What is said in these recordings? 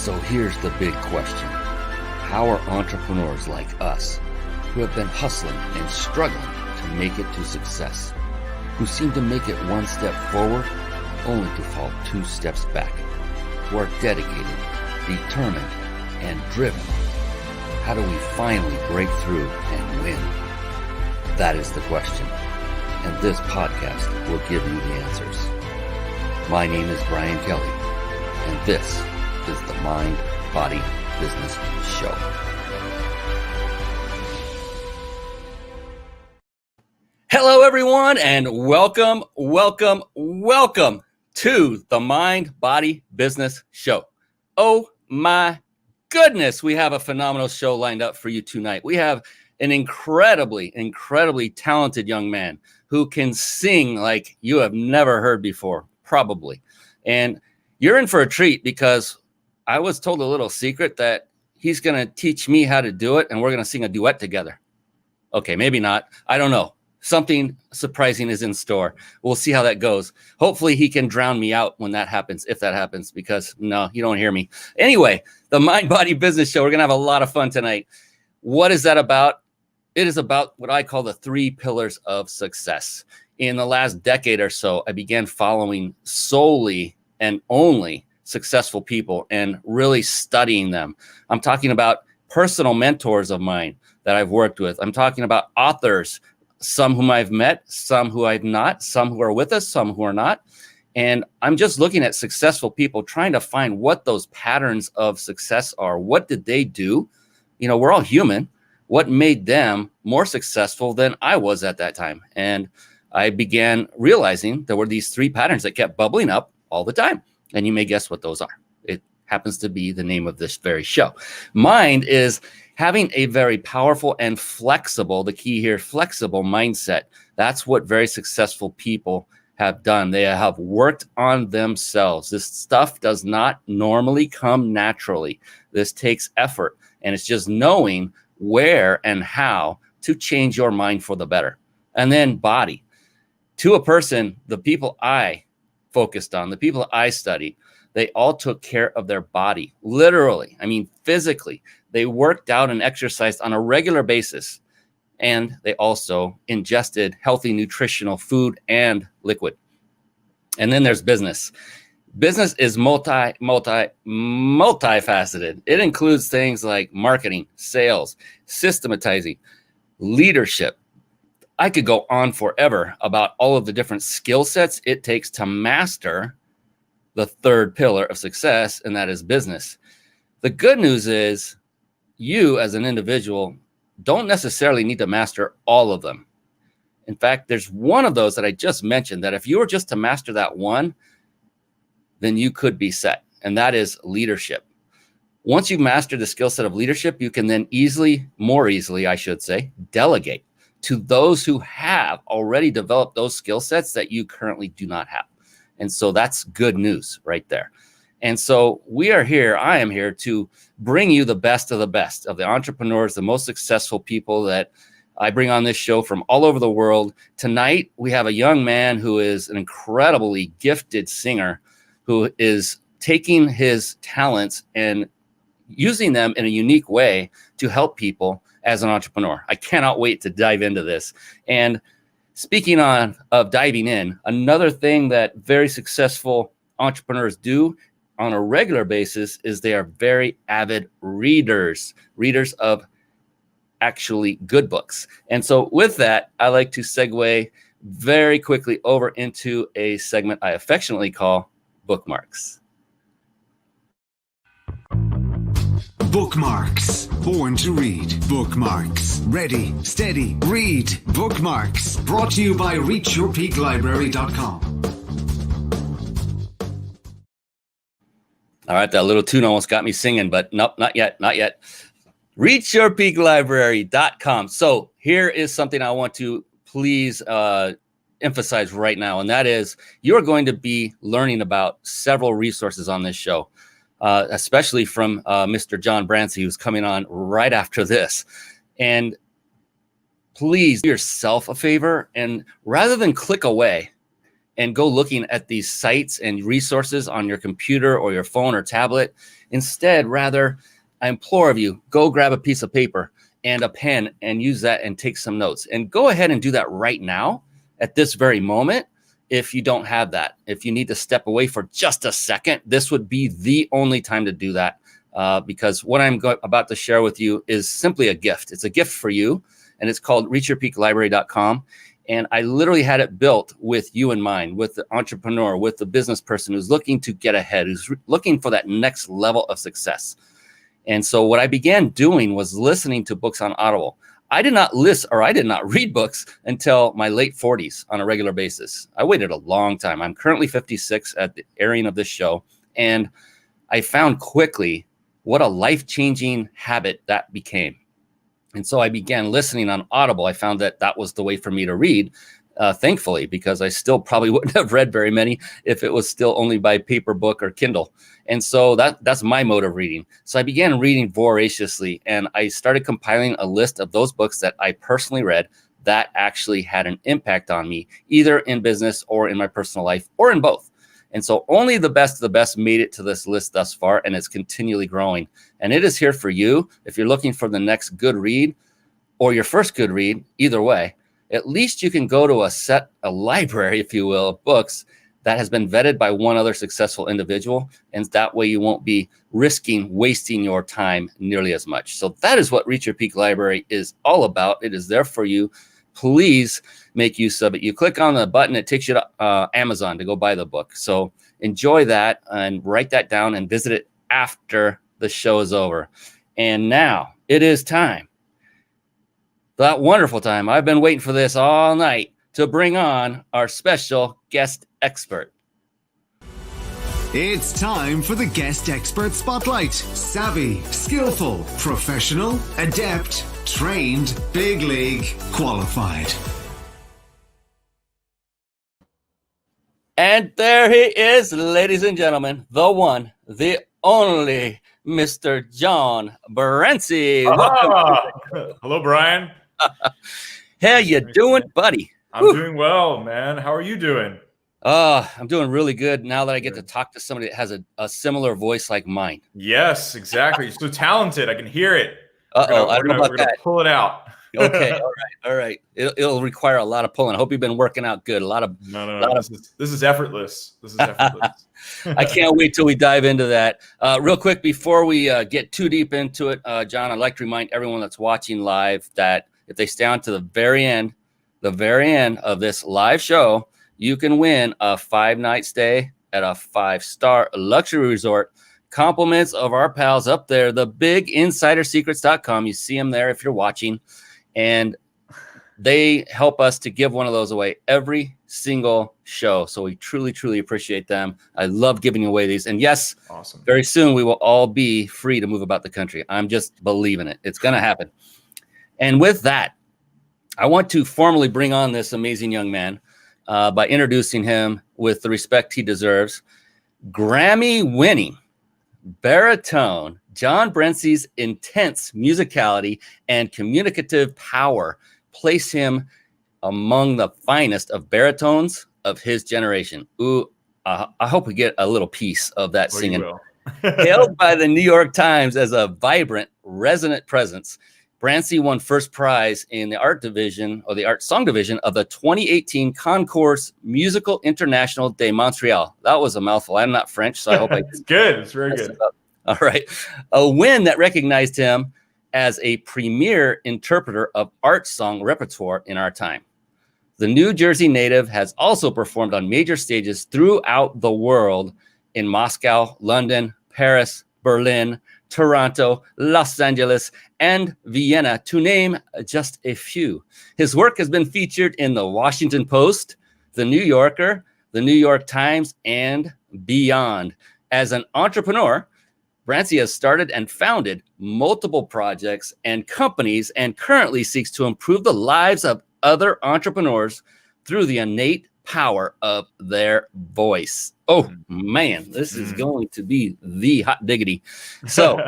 So here's the big question. How are entrepreneurs like us, who have been hustling and struggling to make it to success, who seem to make it one step forward only to fall two steps back, who are dedicated, determined, and driven, how do we finally break through and win? That is the question, and this podcast will give you the answers. My name is Brian Kelly, and this is the Mind, Body, Business Show. Hello, everyone, and welcome to the Mind, Body, Business Show. Oh my goodness, we have a phenomenal show lined up for you tonight. We have an incredibly talented young man who can sing like you have never heard before, probably. And you're in for a treat because I was told a little secret that he's going to teach me how to do it, and we're going to sing a duet together. Okay, maybe not. I don't know. Something surprising is in store. We'll see how that goes. Hopefully he can drown me out when that happens, if that happens, because no, you don't hear me. Anyway, the Mind, Body, Business Show. We're going to have a lot of fun tonight. What is that about? It is about what I call the 3 pillars of success. In the last decade or so, I began following solely and only successful people and really studying them. I'm talking about personal mentors of mine that I've worked with. I'm talking about authors, some whom I've met, some who I've not, some who are with us, some who are not. And I'm just looking at successful people, trying to find what those patterns of success are. What did they do? You know, we're all human. What made them more successful than I was at that time? And I began realizing there were these 3 patterns that kept bubbling up all the time. And you may guess what those are. It happens to be the name of this very show. Mind is having a very powerful and flexible, the key here, flexible mindset. That's what very successful people have done. They have worked on themselves. This stuff does not normally come naturally. This takes effort. And it's just knowing where and how to change your mind for the better. And then body. To a person, the people I focused on, the people I studied, they all took care of their body, literally. I mean, physically. They worked out and exercised on a regular basis. And they also ingested healthy, nutritional food and liquid. And then there's business. Business is multifaceted. It includes things like marketing, sales, systematizing, leadership. I could go on forever about all of the different skill sets it takes to master the 3rd pillar of success, and that is business. The good news is you as an individual don't necessarily need to master all of them. In fact, there's one of those that I just mentioned that if you were just to master that one, then you could be set, and that is leadership. Once you've mastered the skill set of leadership, you can then more easily, I should say, delegate to those who have already developed those skill sets that you currently do not have. And so that's good news right there. And so I am here to bring you the best of the entrepreneurs, the most successful people that I bring on this show from all over the world. Tonight, we have a young man who is an incredibly gifted singer who is taking his talents and using them in a unique way to help people as an entrepreneur. I cannot wait to dive into this. And speaking of diving in, another thing that very successful entrepreneurs do on a regular basis is they are very avid readers of actually good books. And so with that, I like to segue very quickly over into a segment I affectionately call Bookmarks. Bookmarks. Born to read. Bookmarks. Ready, steady, read. Bookmarks. Brought to you by reachyourpeaklibrary.com. All right, that little tune almost got me singing, but nope, not yet. Reachyourpeaklibrary.com. So here is something I want to please emphasize right now, and that is you're going to be learning about several resources on this show. Especially from Mr. John Brancy, who's coming on right after this. And please do yourself a favor, and rather than click away, and go looking at these sites and resources on your computer or your phone or tablet. Instead, rather, I implore of you, go grab a piece of paper and a pen and use that and take some notes. And go ahead and do that right now at this very moment. If you don't have that, if you need to step away for just a second, this would be the only time to do that, because what I'm about to share with you is simply a gift. It's a gift for you, and it's called reachyourpeaklibrary.com. And I literally had it built with you in mind, with the entrepreneur, with the business person who's looking to get ahead, who's looking for that next level of success. And so what I began doing was listening to books on Audible. I did not read books until my late 40s on a regular basis. I waited a long time. I'm currently 56 at the airing of this show. And I found quickly what a life-changing habit that became. And so I began listening on Audible. I found that that was the way for me to read, thankfully, because I still probably wouldn't have read very many if it was still only by paper book or Kindle. And so that's my mode of reading. So I began reading voraciously, and I started compiling a list of those books that I personally read that actually had an impact on me, either in business or in my personal life or in both. And so only the best of the best made it to this list thus far, and it's continually growing. And it is here for you. If you're looking for the next good read or your first good read, either way, at least you can go to a library, if you will, of books that has been vetted by one other successful individual. And that way you won't be wasting your time nearly as much. So that is what Reach Your Peak Library is all about. It is there for you. Please make use of it. You click on the button, it takes you to Amazon to go buy the book. So enjoy that and write that down and visit it after the show is over. And now it is time. That wonderful time. I've been waiting for this all night to bring on our special guest expert. It's time for the guest expert spotlight. Savvy, skillful, professional, adept, trained, big league, qualified. And there he is, ladies and gentlemen, the one, the only Mr. John Brancy. Hello, Brian. How you doing, buddy? I'm doing well, man. How are you doing? I'm doing really good now that I get to talk to somebody that has a similar voice like mine. Yes, exactly. You're so talented. I can hear it. I don't know about we're that. gonna pull it out. Okay, all right. It'll require a lot of pulling. I hope you've been working out good. No. This is effortless. This is effortless. I can't wait till we dive into that. Real quick, before we get too deep into it, John, I'd like to remind everyone that's watching live that if they stay on to the very end of this live show, you can win a 5-night stay at a 5-star luxury resort. Compliments of our pals up there, the biginsidersecrets.com. You see them there if you're watching. And they help us to give one of those away every single show. So we truly, truly appreciate them. I love giving away these. And yes, awesome. Very soon we will all be free to move about the country. I'm just believing it. It's going to happen. And with that, I want to formally bring on this amazing young man by introducing him with the respect he deserves. Grammy-winning baritone John Brancy's intense musicality and communicative power place him among the finest of baritones of his generation. Ooh, I hope we get a little piece of that singing. Hailed by the New York Times as a vibrant, resonant presence, Brancy won first prize in the art division or the art song division of the 2018 Concours Musical International de Montreal. That was a mouthful. I'm not French, so I hope it's good. It's very good. All right. A win that recognized him as a premier interpreter of art song repertoire in our time. The New Jersey native has also performed on major stages throughout the world in Moscow, London, Paris, Berlin, Toronto, Los Angeles, and Vienna, to name just a few. His work has been featured in the Washington Post, the New Yorker, the New York Times, and beyond. As an entrepreneur, Brancy has started and founded multiple projects and companies and currently seeks to improve the lives of other entrepreneurs through the innate power of their voice. Oh, man, this is going to be the hot diggity. So,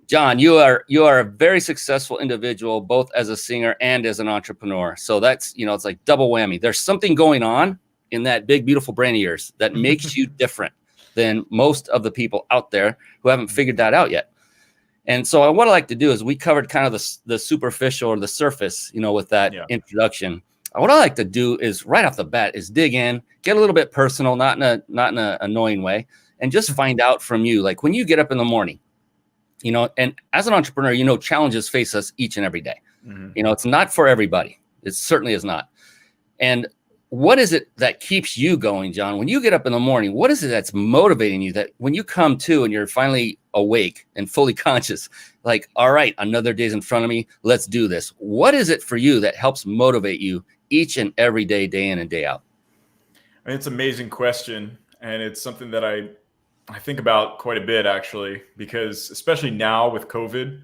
John, you are a very successful individual, both as a singer and as an entrepreneur. So that's, it's like double whammy. There's something going on in that big, beautiful brain of yours that makes you different than most of the people out there who haven't figured that out yet. And so what I like to do is we covered kind of the superficial or the surface, with that introduction. What I like to do is right off the bat is dig in, get a little bit personal, not in an annoying way, and just find out from you, like when you get up in the morning, and as an entrepreneur, challenges face us each and every day. It's not for everybody. It certainly is not. And what is it that keeps you going, John? When you get up in the morning, what is it that's motivating you, that when you come to and you're finally awake and fully conscious, like, all right, another day's in front of me, let's do this. What is it for you that helps motivate you each and every day, day in and day out? I mean, it's an amazing question. And it's something that I think about quite a bit, actually, because especially now with COVID,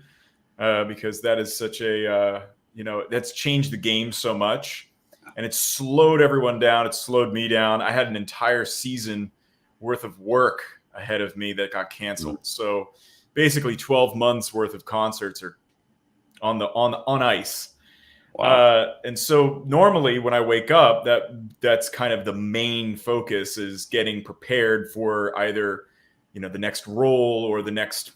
because that is such a, that's changed the game so much. And it's slowed everyone down. It slowed me down. I had an entire season worth of work ahead of me that got canceled. So basically 12 months worth of concerts are on ice. Wow. And so normally when I wake up, that's kind of the main focus, is getting prepared for either, the next role or the next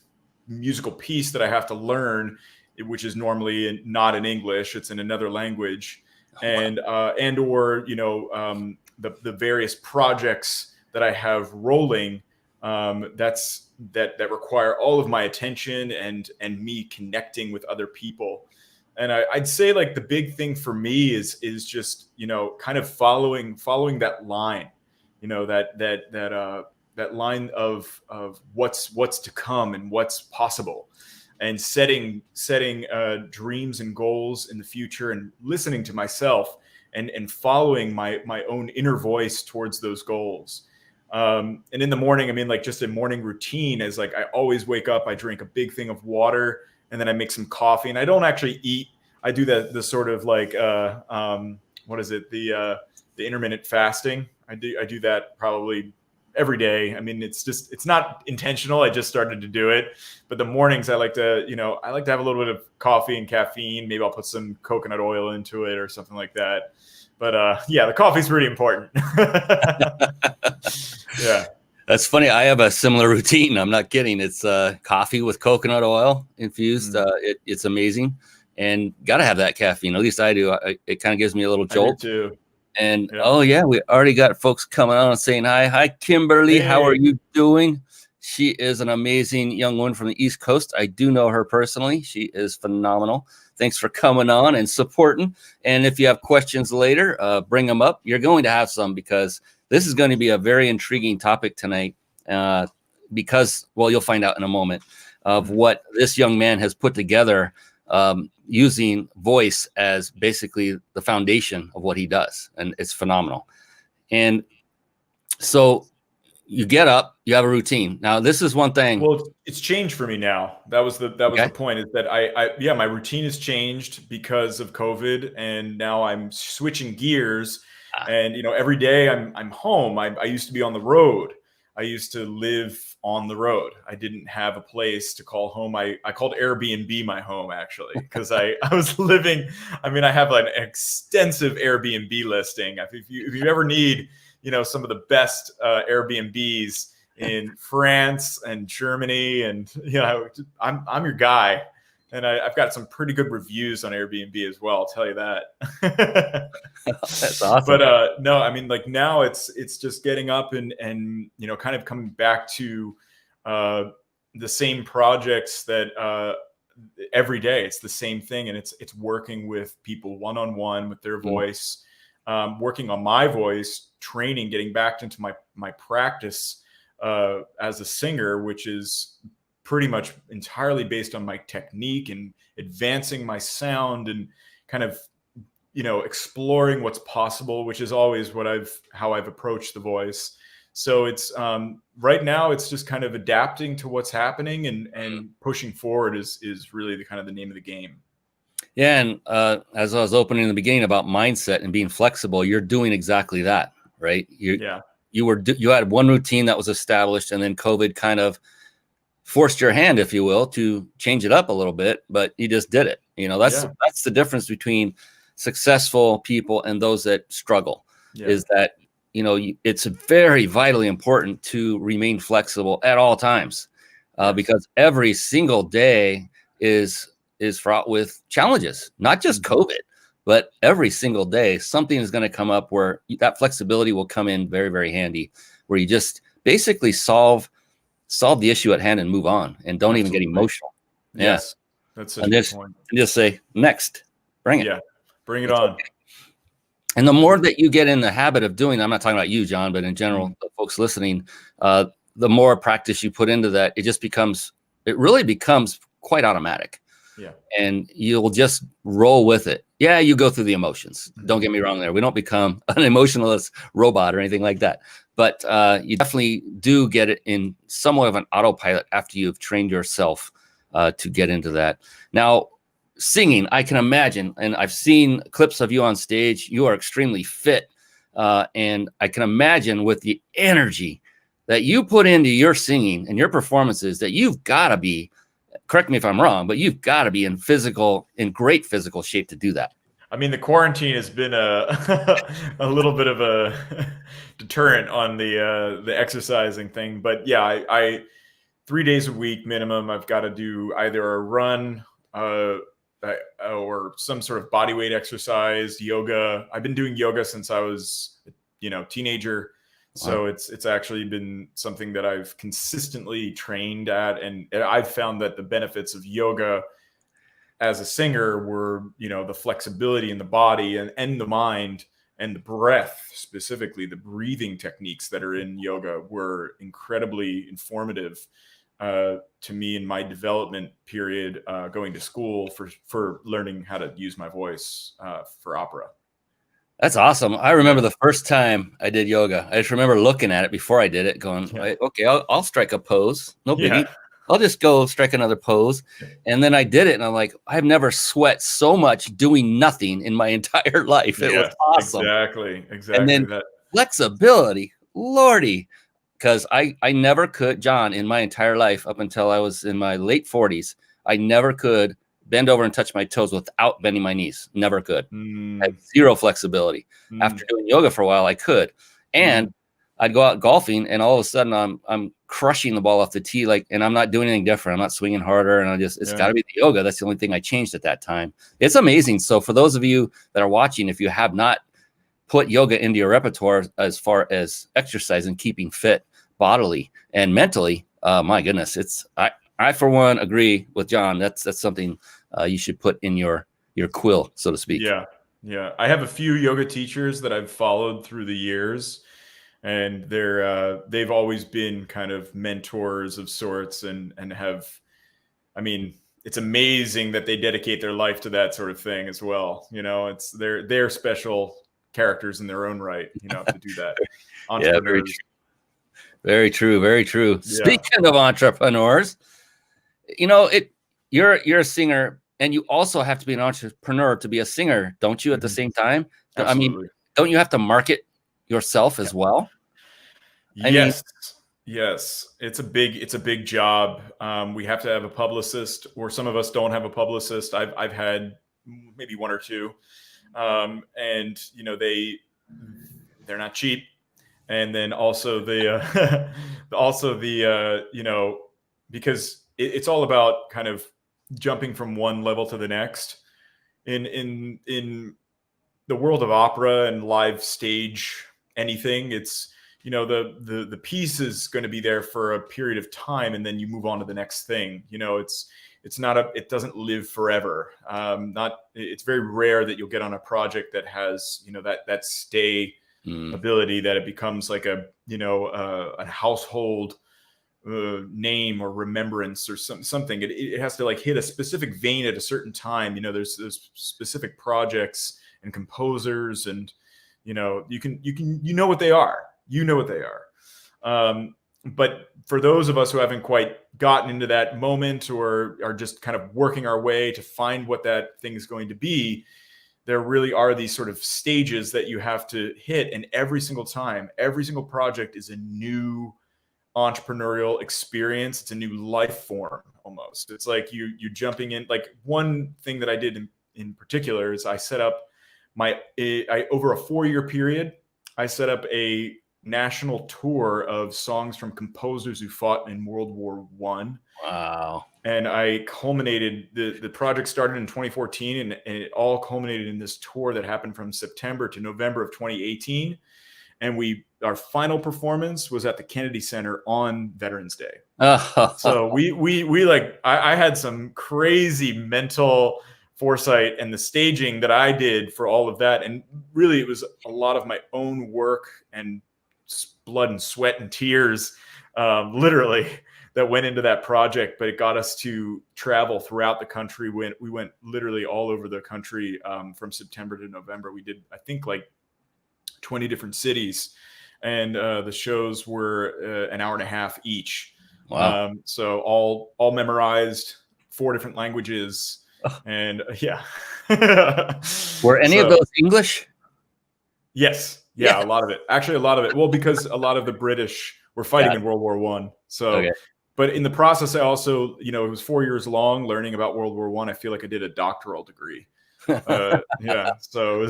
musical piece that I have to learn, which is normally not in English, it's in another language. And or the various projects that I have rolling that require all of my attention and me connecting with other people. And I'd say like the big thing for me is just kind of following that line, that line of what's to come and what's possible. And setting dreams and goals in the future, and listening to myself and following my own inner voice towards those goals. And in the morning, I mean, like just a morning routine is like, I always wake up, I drink a big thing of water, and then I make some coffee, and I don't actually eat. I do the sort of like, what is it? The intermittent fasting. I do that probably every day. I mean, it's not intentional. I just started to do it. But the mornings I like to have a little bit of coffee and caffeine. Maybe I'll put some coconut oil into it or something like that. But the coffee's really important. Yeah. That's funny. I have a similar routine. I'm not kidding. It's coffee with coconut oil infused. It's amazing. And got to have that caffeine. At least I do. It kind of gives me a little jolt. I do too. And we already got folks coming on and saying hi. Hi, Kimberly. Hey. How are you doing? She is an amazing young woman from the East Coast. I do know her personally. She is phenomenal. Thanks for coming on and supporting. And if you have questions later, bring them up. You're going to have some, because this is going to be a very intriguing topic tonight. Because, well, you'll find out in a moment of what this young man has put together, using voice as basically the foundation of what he does. And it's phenomenal. And so you get up, you have a routine. Now, this is one thing. Well, it's changed for me now. That was the point, is that my routine has changed because of COVID, and now I'm switching gears. And, every day I'm home. I used to be on the road. I used to live on the road. I didn't have a place to call home. I called Airbnb my home, actually, because I was living. I mean, I have an extensive Airbnb listing. If you ever need, some of the best Airbnbs in France and Germany, and I'm your guy. And I've got some pretty good reviews on Airbnb as well. I'll tell you that. That's awesome. But no, I mean, like now it's just getting up and kind of coming back to the same projects that every day. It's the same thing, and it's working with people one-on-one with their voice, working on my voice, training, getting back into my practice as a singer, which is pretty much entirely based on my technique and advancing my sound and kind of, exploring what's possible, which is always how I've approached the voice. So it's right now it's just kind of adapting to what's happening and pushing forward is really the name of the game. Yeah. And as I was opening in the beginning about mindset and being flexible, you're doing exactly that, right? You had one routine that was established, and then COVID kind of forced your hand, if you will, to change it up a little bit, but you just did it. That's the difference between successful people and those that struggle, is that it's very vitally important to remain flexible at all times, because every single day is fraught with challenges, not just COVID, but every single day something is going to come up where that flexibility will come in very, very handy, where you just basically solve the issue at hand and move on, and don't even get emotional. Yes, that's such a good point. And just say, next, bring it. Yeah, bring it on. Okay. And the more that you get in the habit of doing, I'm not talking about you, John, but in general, the folks listening, the more practice you put into that, it really becomes quite automatic. Yeah. And you'll just roll with it. Yeah, you go through the emotions. Don't get me wrong there. We don't become an emotionless robot or anything like that. But you definitely do get it in somewhat of an autopilot after you've trained yourself to get into that. Now, singing, I can imagine, and I've seen clips of you on stage. You are extremely fit. And I can imagine with the energy that you put into your singing and your performances that you've got to be, correct me if I'm wrong, but you've got to be in great physical shape to do that. I mean, the quarantine has been a little bit of a deterrent on the exercising thing, but yeah, I 3 days a week minimum, I've got to do either a run or some sort of body weight exercise, yoga. I've been doing yoga since I was, teenager. So it's actually been something that I've consistently trained at. And I've found that the benefits of yoga as a singer were, the flexibility in the body and the mind and the breath, specifically the breathing techniques that are in yoga, were incredibly informative to me in my development period, going to school for learning how to use my voice for opera. That's awesome. I remember the first time I did yoga. I just remember looking at it before I did it, going, okay, I'll strike a pose. No biggie. I'll just go strike another pose. And then I did it, and I'm like, I've never sweat so much doing nothing in my entire life. It was awesome. Exactly. And then flexibility, Lordy. Because I never could, John, in my entire life, up until I was in my late 40s, I never could bend over and touch my toes without bending my knees. Never could. I had zero flexibility. After doing yoga for a while, I could. And I'd go out golfing, and all of a sudden I'm crushing the ball off the tee, and I'm not doing anything different. I'm not swinging harder, and it's got to be the yoga. That's the only thing I changed at that time. It's amazing. So for those of you that are watching, if you have not put yoga into your repertoire as far as exercise and keeping fit bodily and mentally, my goodness, I for one agree with John. That's something you should put in your quill, so to speak. Yeah. I have a few yoga teachers that I've followed through the years, and they've always been kind of mentors of sorts, and have, I mean, it's amazing that they dedicate their life to that sort of thing as well. It's they're special characters in their own right, to do that. Entrepreneurs. Very true. Very true. Yeah. Speaking of entrepreneurs, you're a singer, and you also have to be an entrepreneur to be a singer, don't you? At the same time, Absolutely. I mean, don't you have to market yourself as well? Yes. It's a big job. We have to have a publicist, or some of us don't have a publicist. I've had maybe one or two, and they're not cheap. And then also because it's all about kind of jumping from one level to the next in the world of opera and live stage anything. It's, the piece is going to be there for a period of time, and then you move on to the next thing. It doesn't live forever. It's very rare that you'll get on a project that has, that stay ability, that it becomes like a household name or remembrance or something. It has to hit a specific vein at a certain time. There's specific projects and composers, and you know what they are. But for those of us who haven't quite gotten into that moment, or are just kind of working our way to find what that thing is going to be, there really are these sort of stages that you have to hit. And every single time, every single project is a new entrepreneurial experience. It's a new life form almost. It's like you're jumping in. Like one thing that I did in particular is I set up over a 4-year period, I set up a national tour of songs from composers who fought in World War I. Wow. And I culminated, the project started in 2014 and it all culminated in this tour that happened from September to November of 2018. And our final performance was at the Kennedy Center on Veterans Day. So I had some crazy mental foresight and the staging that I did for all of that. And really it was a lot of my own work and blood and sweat and tears, literally, that went into that project, but it got us to travel throughout the country. We went literally all over the country from September to November. We did, I think, like 20 different cities, and the shows were an hour and a half each. Wow. So all memorized, 4 different languages, and yeah. Were any of those English? Yes. Yeah, a lot of it. Actually, a lot of it. Well, because a lot of the British were fighting in World War I. So. Okay. But in the process, I also, it was 4 years long learning about World War I. I feel like I did a doctoral degree. Yeah. So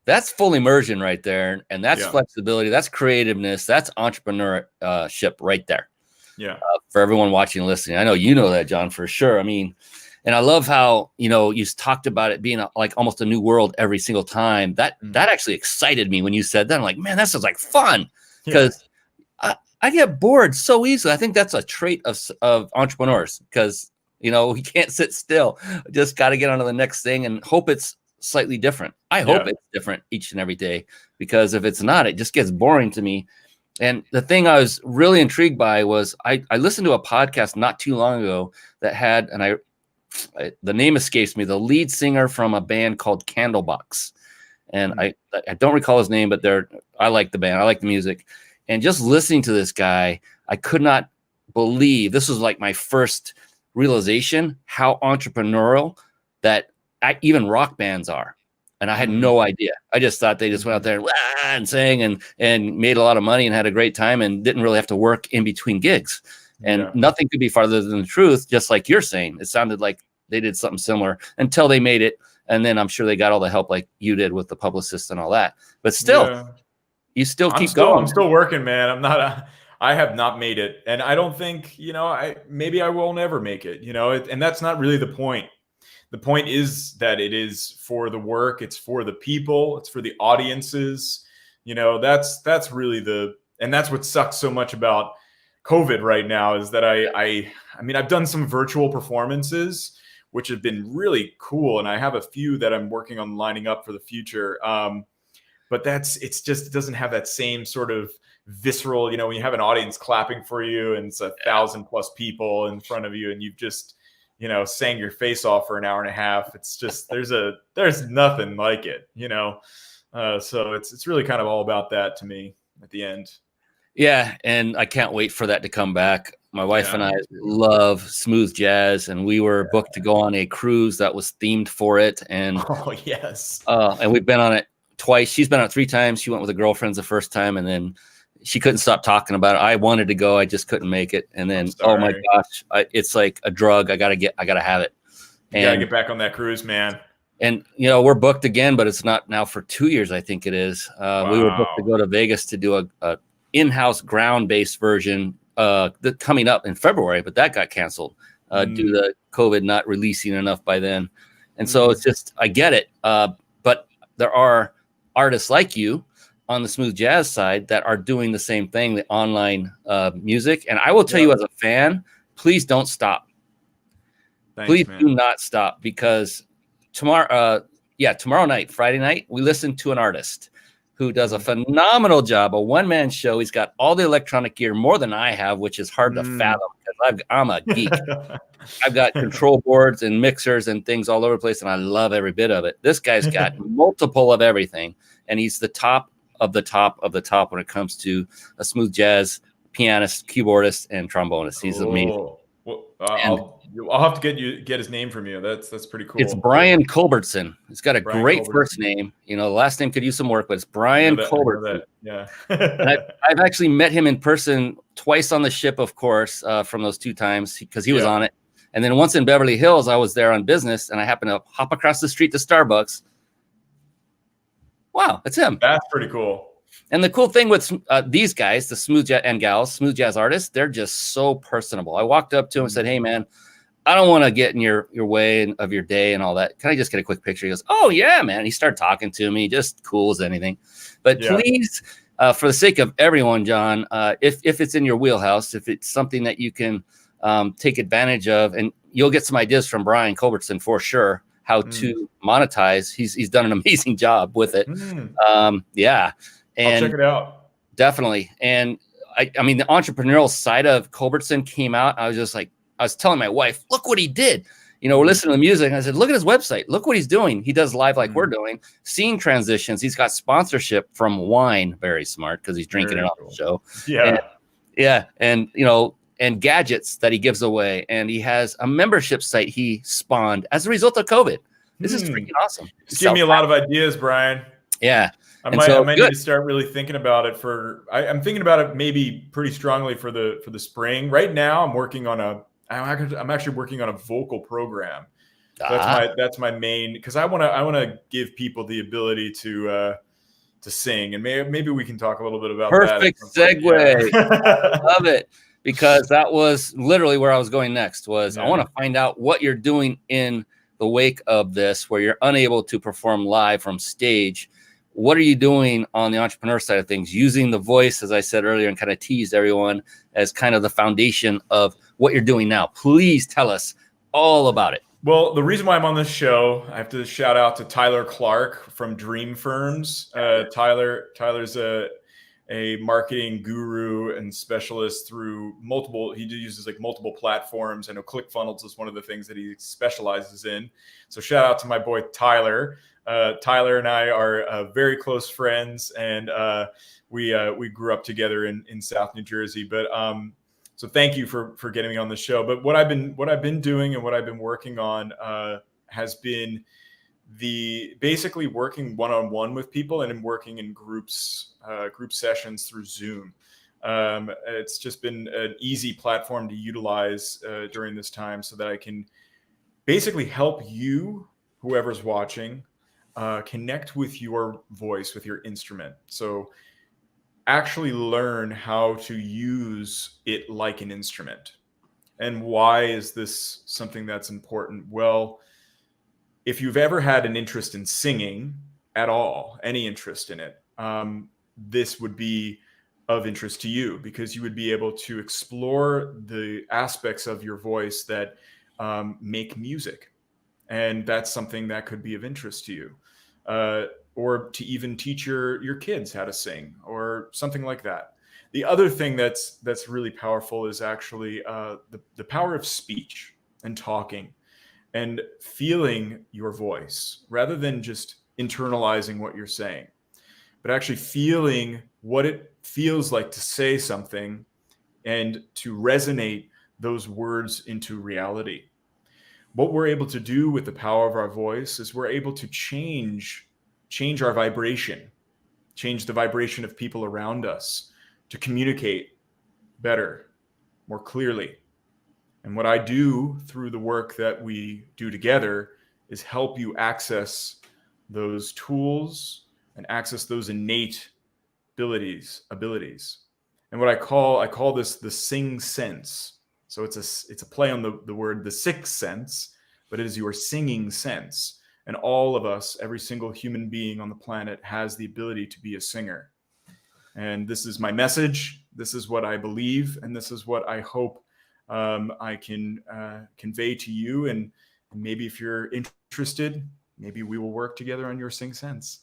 that's full immersion right there. And that's flexibility. That's creativeness. That's entrepreneurship right there. Yeah. For everyone watching and listening. I know you know that, John, for sure. I mean, and I love how, you talked about it being like almost a new world every single time. That actually excited me when you said that. I'm like, man, that sounds like fun. Because I get bored so easily. I think that's a trait of entrepreneurs because, we can't sit still. Just got to get on to the next thing and hope it's slightly different. I hope it's different each and every day, because if it's not, it just gets boring to me. And the thing I was really intrigued by was I listened to a podcast not too long ago that had, and the name escapes me, the lead singer from a band called Candlebox. And I don't recall his name, but I like the band. I like the music. And just listening to this guy, I could not believe, this was like my first realization how entrepreneurial that even rock bands are. And I had no idea. I just thought they just went out there and sang and made a lot of money and had a great time and didn't really have to work in between gigs. And nothing could be farther than the truth, just like you're saying. It sounded like they did something similar until they made it. And then I'm sure they got all the help like you did with the publicist and all that. But still, you still keep going. I'm still working, man. I have not made it. And I don't think, maybe I will never make it, and that's not really the point. The point is that it is for the work. It's for the people. It's for the audiences. That's really and that's what sucks so much about COVID right now is that I mean, I've done some virtual performances, which have been really cool. And I have a few that I'm working on lining up for the future. But it doesn't have that same sort of visceral, when you have an audience clapping for you and it's 1,000+ people in front of you and you've just, sang your face off for an hour and a half. It's just, there's nothing like it, so it's really kind of all about that to me at the end. Yeah. And I can't wait for that to come back. My wife and I love smooth jazz, and we were booked to go on a cruise that was themed for it. And and we've been on it twice. She's been on it 3 times. She went with her girlfriends the first time, and then she couldn't stop talking about it. I wanted to go. I just couldn't make it. And then, oh my gosh, it's like a drug. I gotta have it. And you gotta get back on that cruise, man. And, we're booked again, but it's not now for 2 years. I think it is. We were booked to go to Vegas to do a in-house ground-based version coming up in February, but that got canceled due to COVID not releasing enough by then. And so it's just, I get it. But there are artists like you on the smooth jazz side that are doing the same thing, the online music. And I will tell you as a fan, please don't stop. Please do not stop, because tomorrow night, Friday night, we listen to an artist who does a phenomenal job, a one-man show. He's got all the electronic gear, more than I have, which is hard to fathom because I'm a geek. I've got control boards and mixers and things all over the place, and I love every bit of it. This guy's got multiple of everything, and he's the top of the top of the top when it comes to a smooth jazz pianist, keyboardist, and trombonist. He's amazing. Well, I'll have to get his name from you. That's pretty cool. It's Brian Culbertson. He's got a great first name. The last name could use some work, but it's Brian Culbertson. Yeah. And I've actually met him in person twice on the ship, of course, from those 2 times because he was on it. And then once in Beverly Hills, I was there on business, and I happened to hop across the street to Starbucks. wow, it's him. That's pretty cool. And the cool thing with these guys, the smooth jazz and gals, smooth jazz artists, they're just so personable. I walked up to him and said, hey, man, I don't want to get in your way of your day and all that. Can I just get a quick picture? He goes, oh, yeah, man. He started talking to me, just cool as anything. But please, for the sake of everyone, John, if it's in your wheelhouse, if it's something that you can take advantage of, and you'll get some ideas from Brian Culbertson for sure, how to monetize. He's done an amazing job with it. Yeah. And I'll check it out. Definitely. And I mean, the entrepreneurial side of Culbertson came out. I was just like, I was telling my wife, look what he did. You know, we're listening to the music. And I said, look at his website. Look what he's doing. He does live like we're doing, scene transitions. He's got sponsorship from wine. Very smart, because he's drinking it on the show. Yeah. And, you know, and gadgets that he gives away. And he has a membership site he spawned as a result of COVID. This is freaking awesome. Just give me a lot of ideas, Brian. Yeah. I might need to start really thinking about it I'm thinking about it maybe pretty strongly for the spring. Right now I'm actually working on a vocal program. That's my main, because I want to give people the ability to sing, and maybe we can talk a little bit about that. Perfect segue. I love it, because that was literally where I was going next. I want to find out what you're doing in the wake of this, where you're unable to perform live from stage. What are you doing on the entrepreneur side of things, using the voice, as I said earlier, and kind of teased everyone as kind of the foundation of what you're doing now? Please tell us all about it. Well, the reason why I'm on this show, I have to shout out to Tyler Clark from Dream Firms. Tyler's a marketing guru and specialist through he uses like multiple platforms. I know ClickFunnels is one of the things that he specializes in. So shout out to my boy, Tyler. Tyler and I are very close friends, and we grew up together in South New Jersey. But so thank you for getting me on the show. But what I've been doing and what I've been working on has been basically working one-on-one with people, and working in group sessions through Zoom. It's just been an easy platform to utilize during this time, so that I can basically help you, whoever's watching, connect with your voice, with your instrument. So actually learn how to use it like an instrument. And why is this something that's important? Well, if you've ever had an interest in singing at all, any interest in it, this would be of interest to you, because you would be able to explore the aspects of your voice that make music. And that's something that could be of interest to you, or to even teach your kids how to sing, or something like that. The other thing that's really powerful is actually the power of speech and talking, and feeling your voice, rather than just internalizing what you're saying, but actually feeling what it feels like to say something, and to resonate those words into reality. What we're able to do with the power of our voice is we're able to change our vibration, change the vibration of people around us, to communicate better, more clearly. And what I do through the work that we do together is help you access those tools and access those innate abilities. And what I call this the sing sense. So it's a play on the word, the sixth sense, but it is your singing sense. And all of us, every single human being on the planet, has the ability to be a singer. And this is my message. This is what I believe. And this is what I hope I can convey to you. And maybe if you're interested, maybe we will work together on your sing sense.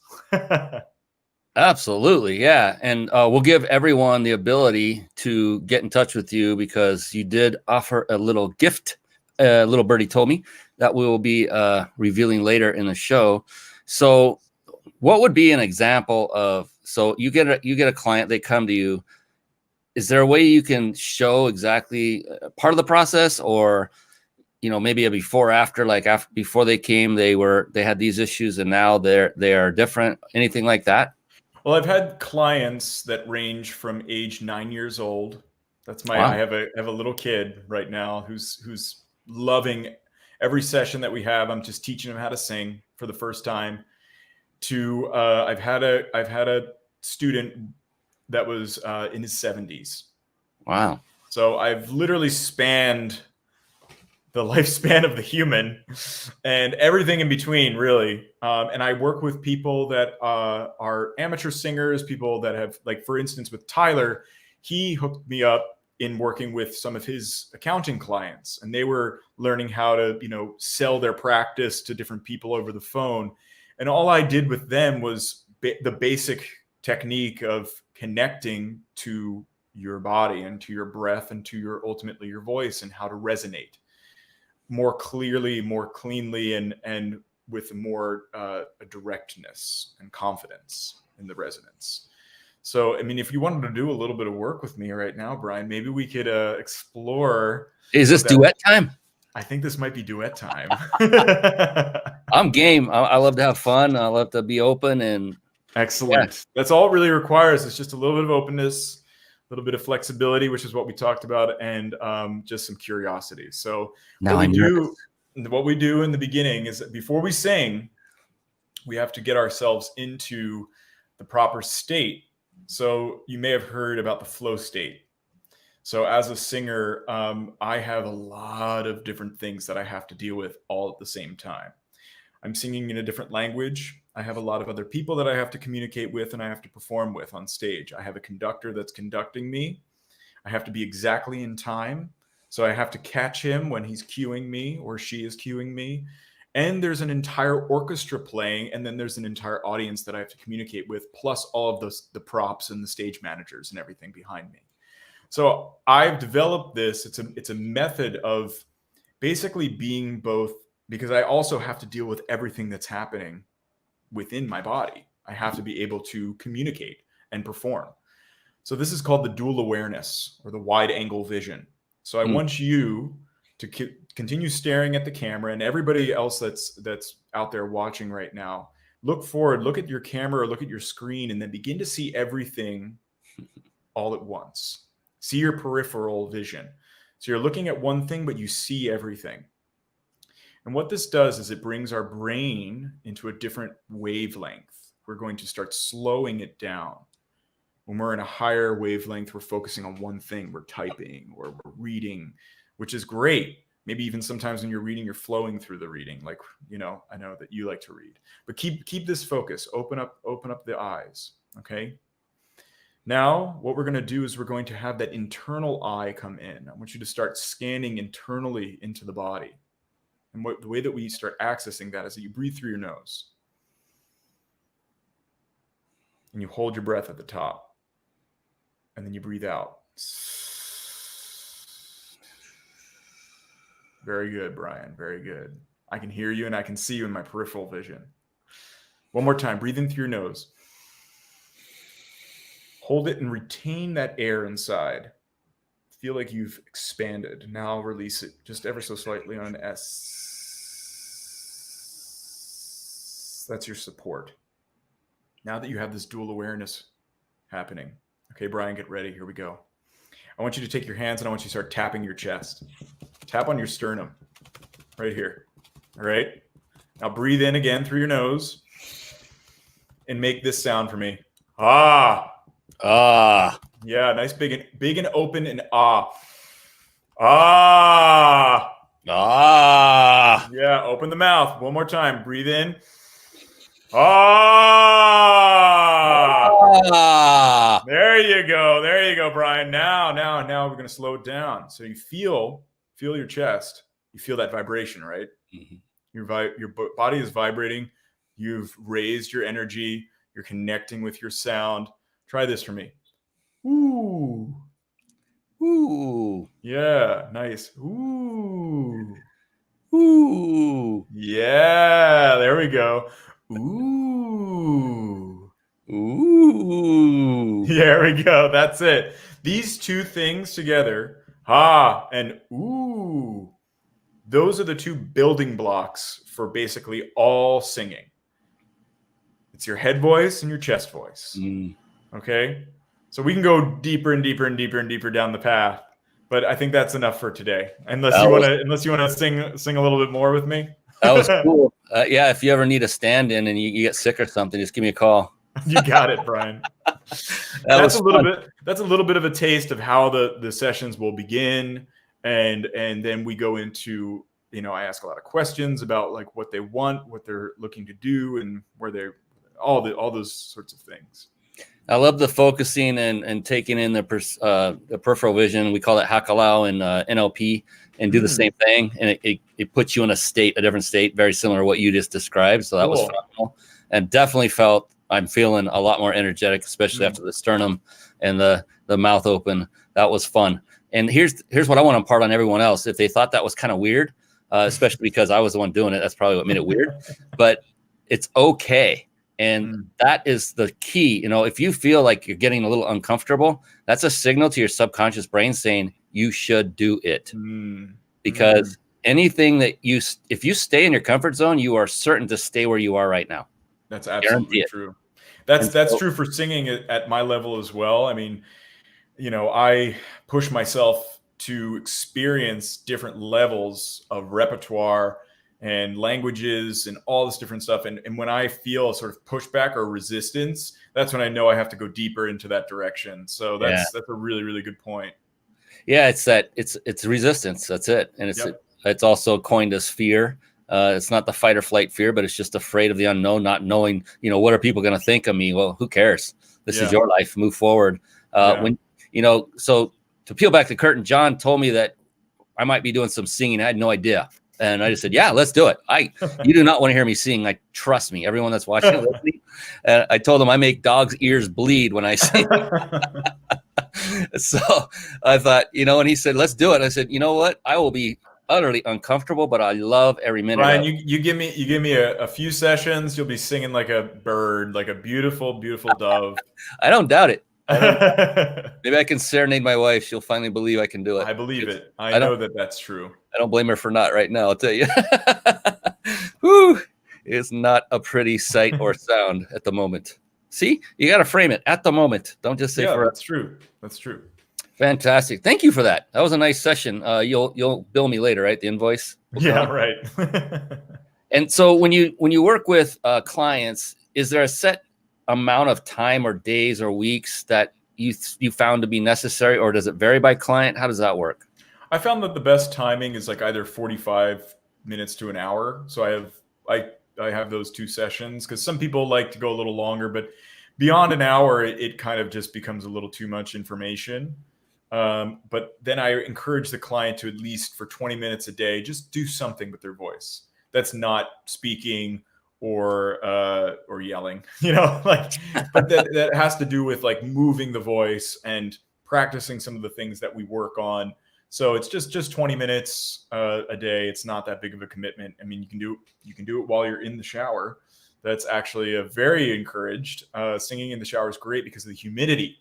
Absolutely. Yeah. And we'll give everyone the ability to get in touch with you, because you did offer a little gift. Little birdie told me that we will be revealing later in the show. So what would be an example of, so you get a client, they come to you. Is there a way you can show exactly part of the process, or, you know, maybe a before, after, like before they came, they had these issues and now they are different, anything like that? Well, I've had clients that range from age 9 years old. That's Wow. I have a little kid right now who's loving every session that we have. I'm just teaching him how to sing for the first time, to I've had a student that was in his 70s. Wow. So I've literally spanned the lifespan of the human and everything in between, really. And I work with people that are amateur singers, people that have, like, for instance, with Tyler, he hooked me up in working with some of his accounting clients, and they were learning how to, sell their practice to different people over the phone. And all I did with them was the basic technique of connecting to your body and to your breath and to ultimately your voice, and how to resonate more clearly, more cleanly, and with more directness and confidence in the resonance. So, I mean, if you wanted to do a little bit of work with me right now, Brian, maybe we could explore. Is this duet time? I think this might be duet time. I'm game. I love to have fun. I love to be open. And excellent. Yeah. That's all it really requires. It's just a little bit of openness, a little bit of flexibility, which is what we talked about, and just some curiosity. So now what we do in the beginning is that before we sing, we have to get ourselves into the proper state. So you may have heard about the flow state. So as a singer, I have a lot of different things that I have to deal with all at the same time. I'm singing in a different language. I have a lot of other people that I have to communicate with and I have to perform with on stage. I have a conductor that's conducting me. I have to be exactly in time. So I have to catch him when he's cueing me or she is cueing me. And there's an entire orchestra playing, and then there's an entire audience that I have to communicate with, plus all of the props and the stage managers and everything behind me. So I've developed this. It's a method of basically being both, because I also have to deal with everything that's happening within my body. I have to be able to communicate and perform. So this is called the dual awareness, or the wide angle vision. So I want you to continue staring at the camera, and everybody else that's out there watching right now, look forward, look at your camera or look at your screen, and then begin to see everything all at once. See your peripheral vision. So you're looking at one thing, but you see everything. And what this does is it brings our brain into a different wavelength. We're going to start slowing it down. When we're in a higher wavelength, we're focusing on one thing. We're typing or we're reading, which is great. Maybe even sometimes when you're reading, you're flowing through the reading. Like, I know that you like to read, but keep this focus. Open up the eyes. Okay. Now, what we're going to do is we're going to have that internal eye come in. I want you to start scanning internally into the body. And the way that we start accessing that is that you breathe through your nose. And you hold your breath at the top. And then you breathe out. Very good, Brian. Very good. I can hear you and I can see you in my peripheral vision. One more time. Breathe in through your nose. Hold it and retain that air inside. Feel like you've expanded. Now release it just ever so slightly on an S. That's your support. Now that you have this dual awareness happening. Okay, Brian, get ready. Here we go. I want you to take your hands and I want you to start tapping your chest. Tap on your sternum right here. All right. Now breathe in again through your nose and make this sound for me. Ah. Ah. Yeah, nice big and open and ah. Ah. Ah. Yeah, open the mouth. One more time. Breathe in. Ah. Ah. There you go. There you go, Brian. Now we're going to slow it down. So you feel your chest. You feel that vibration, right? Mm-hmm. Your body is vibrating. You've raised your energy. You're connecting with your sound. Try this for me. Ooh. Ooh. Yeah, nice. Ooh. Ooh. Yeah, there we go. Ooh. Ooh. There we go. That's it. These two things together, ha and ooh, those are the two building blocks for basically all singing. It's your head voice and your chest voice. Okay? So we can go deeper and deeper and deeper and deeper down the path, but I think that's enough for today. Unless you want to sing a little bit more with me. That was cool. Yeah, if you ever need a stand-in and you get sick or something, just give me a call. You got it, Brian. That's a little bit. That's a little bit of a taste of how the sessions will begin, and then we go into, I ask a lot of questions about like what they want, what they're looking to do, and where they're all those sorts of things. I love the focusing and taking in the peripheral vision. We call it hakalau in NLP, and do the same thing. And it puts you in a different state, very similar to what you just described. So that was phenomenal, and definitely I'm feeling a lot more energetic, especially after the sternum and the mouth open. That was fun. And here's what I want to impart on everyone else. If they thought that was kind of weird, especially because I was the one doing it, that's probably what made it weird. But it's okay. And that is the key. If you feel like you're getting a little uncomfortable, that's a signal to your subconscious brain saying you should do it. Because anything if you stay in your comfort zone, you are certain to stay where you are right now. That's absolutely true. That's true for singing at my level as well. I mean, I push myself to experience different levels of repertoire and languages and all this different stuff. And when I feel a sort of pushback or resistance, that's when I know I have to go deeper into that direction. So that's a really, really good point. Yeah, it's resistance. That's it. And it's also coined as fear. It's not the fight or flight fear, but it's just afraid of the unknown, not knowing, what are people going to think of me? Well, who cares? This is your life. Move forward. So to peel back the curtain, John told me that I might be doing some singing. I had no idea. And I just said, yeah, let's do it. You do not want to hear me sing. Trust me, everyone that's watching and listening. And I told them I make dogs' ears bleed when I sing. So I thought, and he said, let's do it. I said, you know what? I will be utterly uncomfortable, but I love every minute. Brian, you give me a few sessions, you'll be singing like a bird, like a beautiful, beautiful dove. I don't doubt it. Maybe I can serenade my wife. She'll finally believe I can do it. I believe it. I know that's true. I don't blame her for not right now. I'll tell you. Whew, it's not a pretty sight or sound at the moment. See, you got to frame it at the moment. Don't just say forever. That's true. That's true. Fantastic. Thank you for that. That was a nice session. You'll bill me later, right? The invoice. Right. And so when you work with clients, is there a set amount of time or days or weeks that you found to be necessary, or does it vary by client? How does that work? I found that the best timing is like either 45 minutes to an hour. So I have those two sessions, because some people like to go a little longer, but beyond an hour, it kind of just becomes a little too much information. But then I encourage the client to, at least for 20 minutes a day, just do something with their voice. That's not speaking or yelling, but that has to do with like moving the voice and practicing some of the things that we work on. So it's just 20 minutes a day. It's not that big of a commitment. I mean, you can do it while you're in the shower. That's actually a very encouraged. Singing in the shower is great because of the humidity.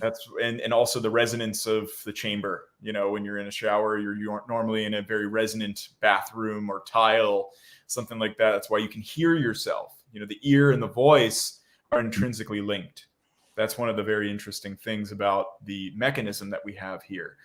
That's and also the resonance of the chamber. When you're in a shower, you're normally in a very resonant bathroom or tile, something like that. That's why you can hear yourself. The ear and the voice are intrinsically linked. That's one of the very interesting things about the mechanism that we have here.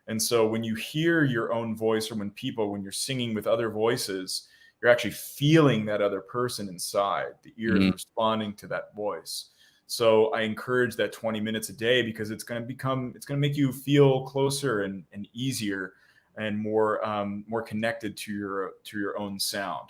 And so when you hear your own voice, or when you're singing with other voices, you're actually feeling that other person inside. The ear is responding to that voice. So I encourage that 20 minutes a day, because it's going to make you feel closer and easier and more connected to your own sound.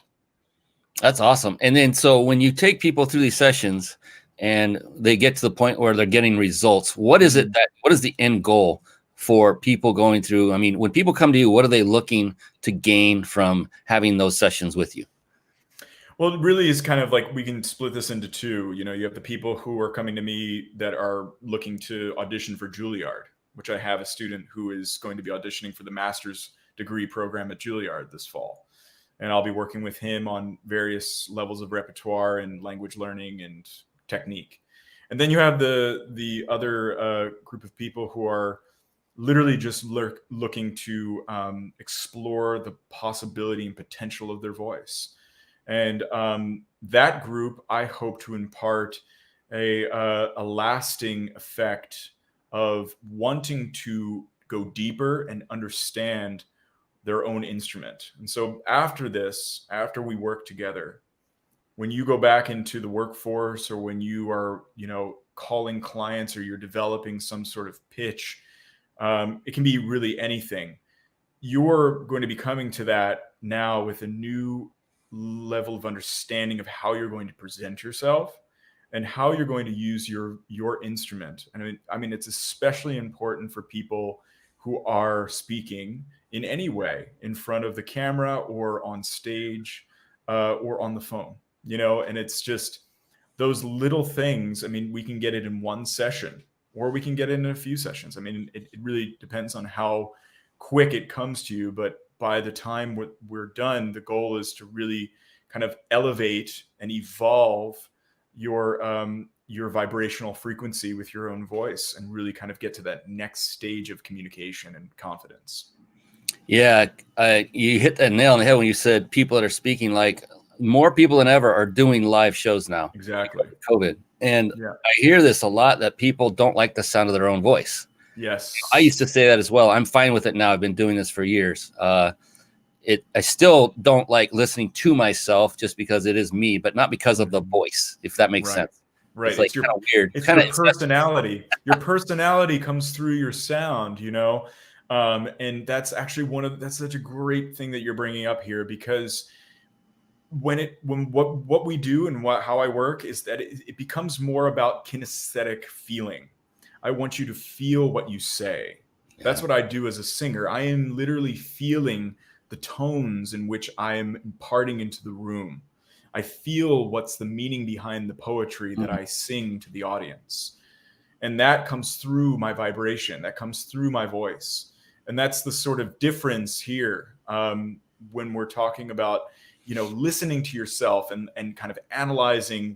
That's awesome. And then, so when you take people through these sessions and they get to the point where they're getting results, what is the end goal for people going through? I mean, when people come to you, what are they looking to gain from having those sessions with you? Well, it really is kind of like, we can split this into two. You have the people who are coming to me that are looking to audition for Juilliard, which I have a student who is going to be auditioning for the master's degree program at Juilliard this fall. And I'll be working with him on various levels of repertoire and language learning and technique. And then you have the other group of people who are literally just looking to explore the possibility and potential of their voice. And that group, I hope to impart a lasting effect of wanting to go deeper and understand their own instrument. And so after this, after we work together, when you go back into the workforce, or when you are, calling clients, or you're developing some sort of pitch, it can be really anything. You're going to be coming to that now with a new level of understanding of how you're going to present yourself and how you're going to use your instrument. And I mean, it's especially important for people who are speaking in any way, in front of the camera or on stage, or on the phone, and it's just those little things. I mean, we can get it in one session, or we can get it in a few sessions. I mean, it really depends on how quick it comes to you. But by the time we're done, the goal is to really kind of elevate and evolve your vibrational frequency with your own voice, and really kind of get to that next stage of communication and confidence. Yeah, you hit that nail on the head when you said people that are speaking. Like, more people than ever are doing live shows now. Exactly. COVID. And I hear this a lot, that people don't like the sound of their own voice. Yes. I used to say that as well. I'm fine with it now. I've been doing this for years. I still don't like listening to myself, just because it is me, but not because of the voice, if that makes sense. Right. It's like kind of weird. It's your personality. Your personality comes through your sound, and that's actually that's such a great thing that you're bringing up here, because what we do and how I work is that it becomes more about kinesthetic feeling. I want you to feel what you say. Yeah. That's what I do as a singer. I am literally feeling the tones in which I am imparting into the room. I feel what's the meaning behind the poetry that I sing to the audience. And that comes through my vibration, that comes through my voice. And that's the sort of difference here, when we're talking about, listening to yourself and kind of analyzing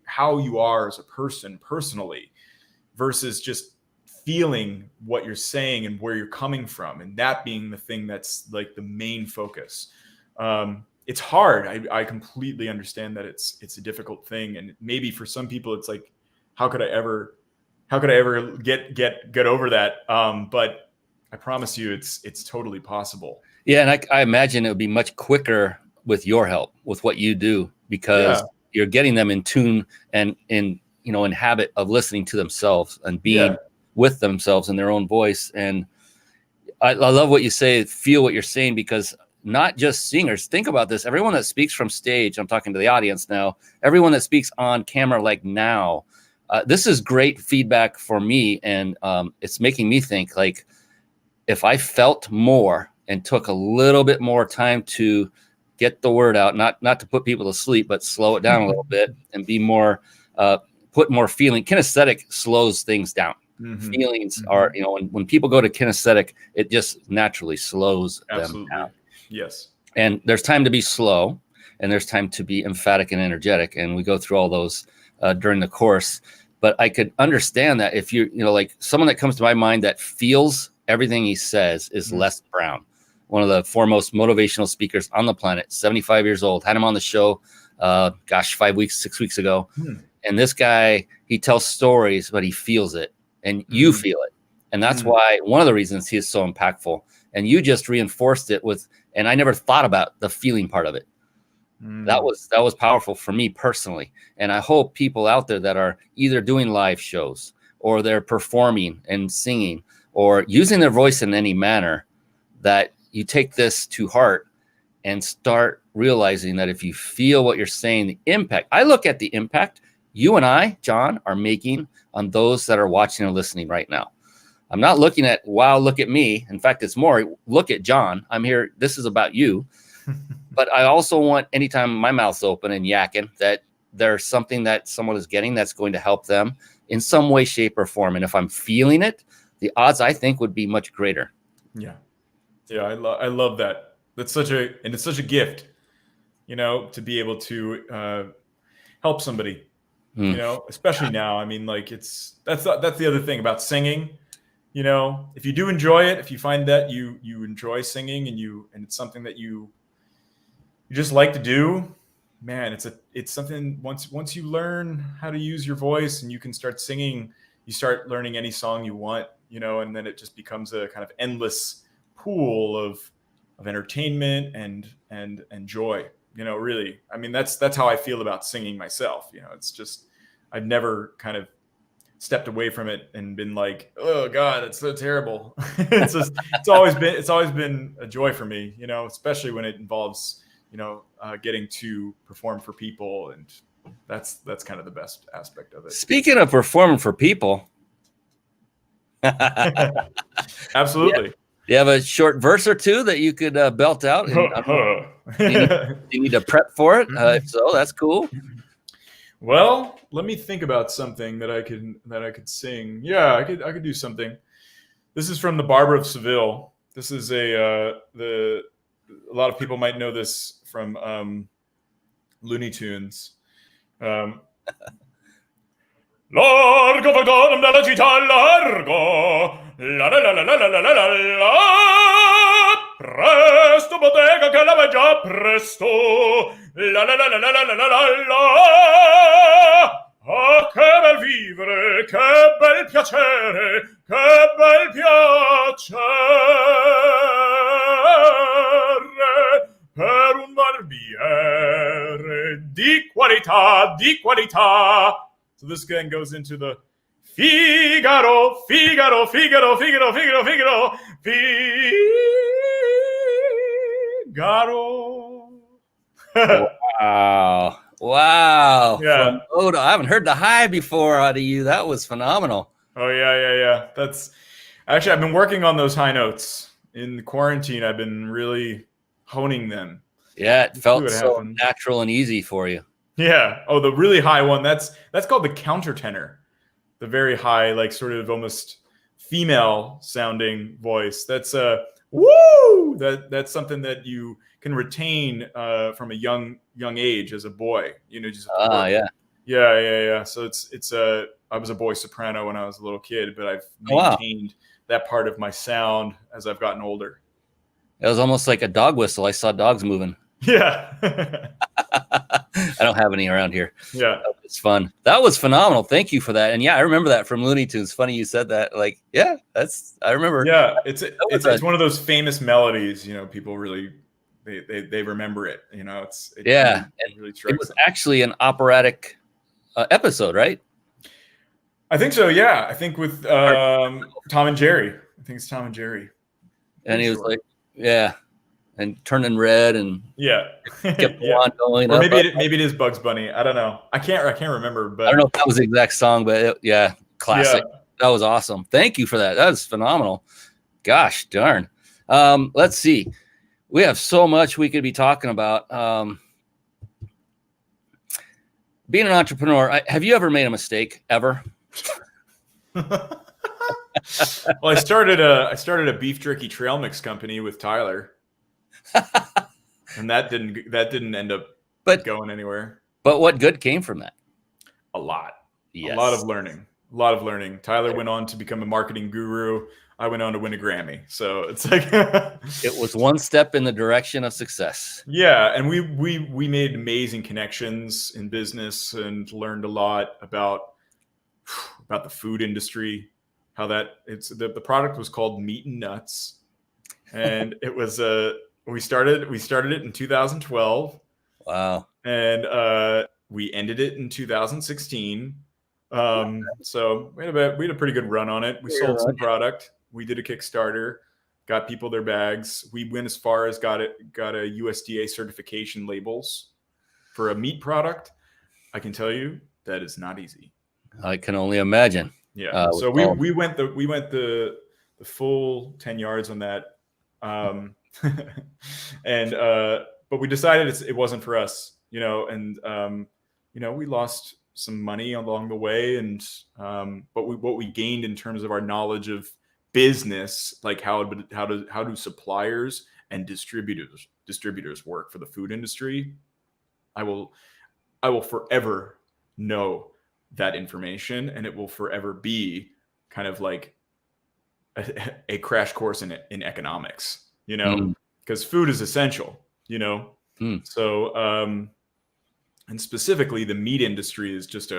how you are as a person personally, versus just feeling what you're saying and where you're coming from, and that being the thing that's like the main focus. It's hard. I completely understand that it's a difficult thing, and maybe for some people it's like, how could I ever get over that? But I promise you, it's totally possible. Yeah, and I imagine it would be much quicker with your help, with what you do, because you're getting them in tune and in habit of listening to themselves and being with themselves in their own voice. And I love what you say, feel what you're saying, because not just singers, think about this. Everyone that speaks from stage, I'm talking to the audience now, everyone that speaks on camera, like now, this is great feedback for me. And it's making me think, like, if I felt more and took a little bit more time to get the word out, not to put people to sleep, but slow it down a little bit and be more, put more feeling. Kinesthetic slows things down. Mm-hmm. Feelings are, when people go to kinesthetic, it just naturally slows them down. Yes. And there's time to be slow, and there's time to be emphatic and energetic. And we go through all those during the course. But I could understand that if like someone that comes to my mind that feels everything he says is Les Brown, one of the foremost motivational speakers on the planet, 75 years old. Had him on the show, 6 weeks ago. And this guy, he tells stories, but he feels it, and you feel it. And that's why one of the reasons he is so impactful. And you just reinforced it with, and I never thought about the feeling part of it. That was powerful for me personally. And I hope people out there that are either doing live shows, or they're performing and singing, or using their voice in any manner, that you take this to heart and start realizing that if you feel what you're saying, the impact, I look at the impact you and I, John, are making on those that are watching and listening right now. I'm not looking at, wow, look at me. In fact, it's more, look at John. I'm here. This is about you. But I also want, anytime my mouth's open and yakking, that there's something that someone is getting that's going to help them in some way, shape, or form. And if I'm feeling it, the odds, I think, would be much greater. Yeah. Yeah, I love that. It's such a gift, to be able to help somebody, especially now. I mean, like, that's the other thing about singing. If you do enjoy it, if you find that you enjoy singing and it's something that you just like to do, man, it's something, once you learn how to use your voice and you can start singing, you start learning any song you want, and then it just becomes a kind of endless pool entertainment and joy. Really, I mean, that's how I feel about singing myself. It's just, I've never kind of stepped away from it and been like, oh God, it's so terrible. It's always been a joy for me, especially when it involves, getting to perform for people. And that's kind of the best aspect of it. Speaking of performing for people. Absolutely. You have a short verse or two that you could belt out. And, you need to prep for it. If so, that's cool. Well, let me think about something that I could sing. Yeah, I could do something. This is from The Barber of Seville. This is a lot of people might know this from Looney Tunes. Largo vagonum della città largo, la la la la la la la la la, presto bottega che la già presto, la la la la la la la la la. Ah, che bel vivere, che bel piacere, che bel piacere per un barbiere di qualità, di qualità. So this then goes into the Figaro, Figaro, Figaro, Figaro, Figaro, Figaro, Figaro. Wow. Yeah. Odo, I haven't heard the high before out of you. That was phenomenal. Oh, yeah. That's actually, I've been working on those high notes. In quarantine, I've been really honing them. Yeah, it felt so natural and easy for you. Yeah. Oh, the really high one, that's called the countertenor. The very high, like sort of almost female sounding voice. That's woo! That's something that you can retain from a young age as a boy. Just yeah. So it's I was a boy soprano when I was a little kid, but I've maintained that part of my sound as I've gotten older. It was almost like a dog whistle. I saw dogs moving. Yeah. I don't have any around here. Yeah. It's fun. That was phenomenal. Thank you for that. And yeah, I remember that from Looney Tunes. Funny you said that. Like, yeah, I remember. Yeah, it's one of those famous melodies, people really they remember it. It really strikes it was them. Actually an operatic episode, right? I think so, yeah. I think with Tom and Jerry. I think it's Tom and Jerry. And he was like, yeah. And turning red and kept on going. Or maybe it is Bugs Bunny. I don't know. I can't remember. But I don't know if that was the exact song, but classic. Yeah. That was awesome. Thank you for that. That was phenomenal. Gosh darn. Let's see. We have so much we could be talking about. Being an entrepreneur. Have you ever made a mistake ever? Well, I started a beef jerky trail mix company with Tyler. And that didn't end up going anywhere. But what good came from that? A lot. Yes. A lot of learning. Tyler went on to become a marketing guru. I went on to win a Grammy. So it's like it was one step in the direction of success. Yeah, and we made amazing connections in business and learned a lot about the food industry. How the product was called Meat and Nuts, and it was we started it in 2012. Wow. And we ended it in 2016. So we had a pretty good run on it. We sold some product. We did a Kickstarter, got people their bags. We went as far as got a USDA certification labels for a meat product. I can tell you that is not easy. I can only imagine. Yeah. So we went the full 10 yards on that. And but we decided it wasn't for us, and we lost some money along the way, and but what we gained in terms of our knowledge of business, like how do suppliers and distributors work for the food industry, I will forever know that information, and it will forever be kind of like a crash course in economics, because food is essential, So, and specifically the meat industry is just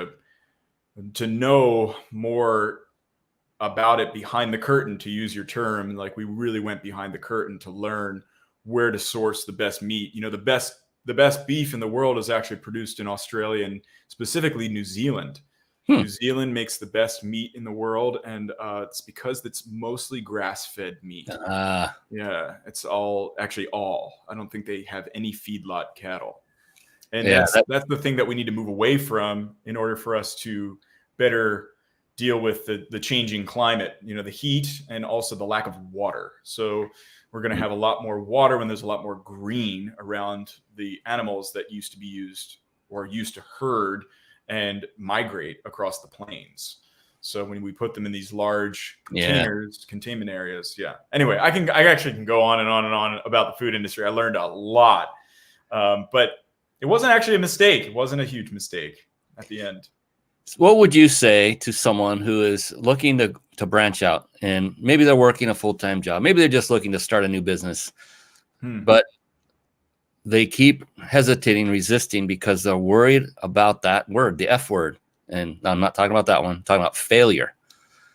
to know more about it behind the curtain, to use your term. Like, we really went behind the curtain to learn where to source the best meat. The best beef in the world is actually produced in Australia and specifically New Zealand. New Zealand makes the best meat in the world, and it's because it's mostly grass-fed meat. Yeah, it's all. I don't think they have any feedlot cattle, and that's the thing that we need to move away from in order for us to better deal with the changing climate. The heat and also the lack of water. So we're going to have a lot more water when there's a lot more green around the animals that used to be used or used to herd and migrate across the plains. So when we put them in these large containers, containment areas, Anyway, I actually can go on and on and on about the food industry. I learned a lot, but it wasn't actually a mistake. It wasn't a huge mistake at the end. What would you say to someone who is looking to branch out, and maybe they're working a full-time job, maybe they're just looking to start a new business, but they keep hesitating, resisting because they're worried about that word, the F word. And I'm not talking about that one. I'm talking about failure.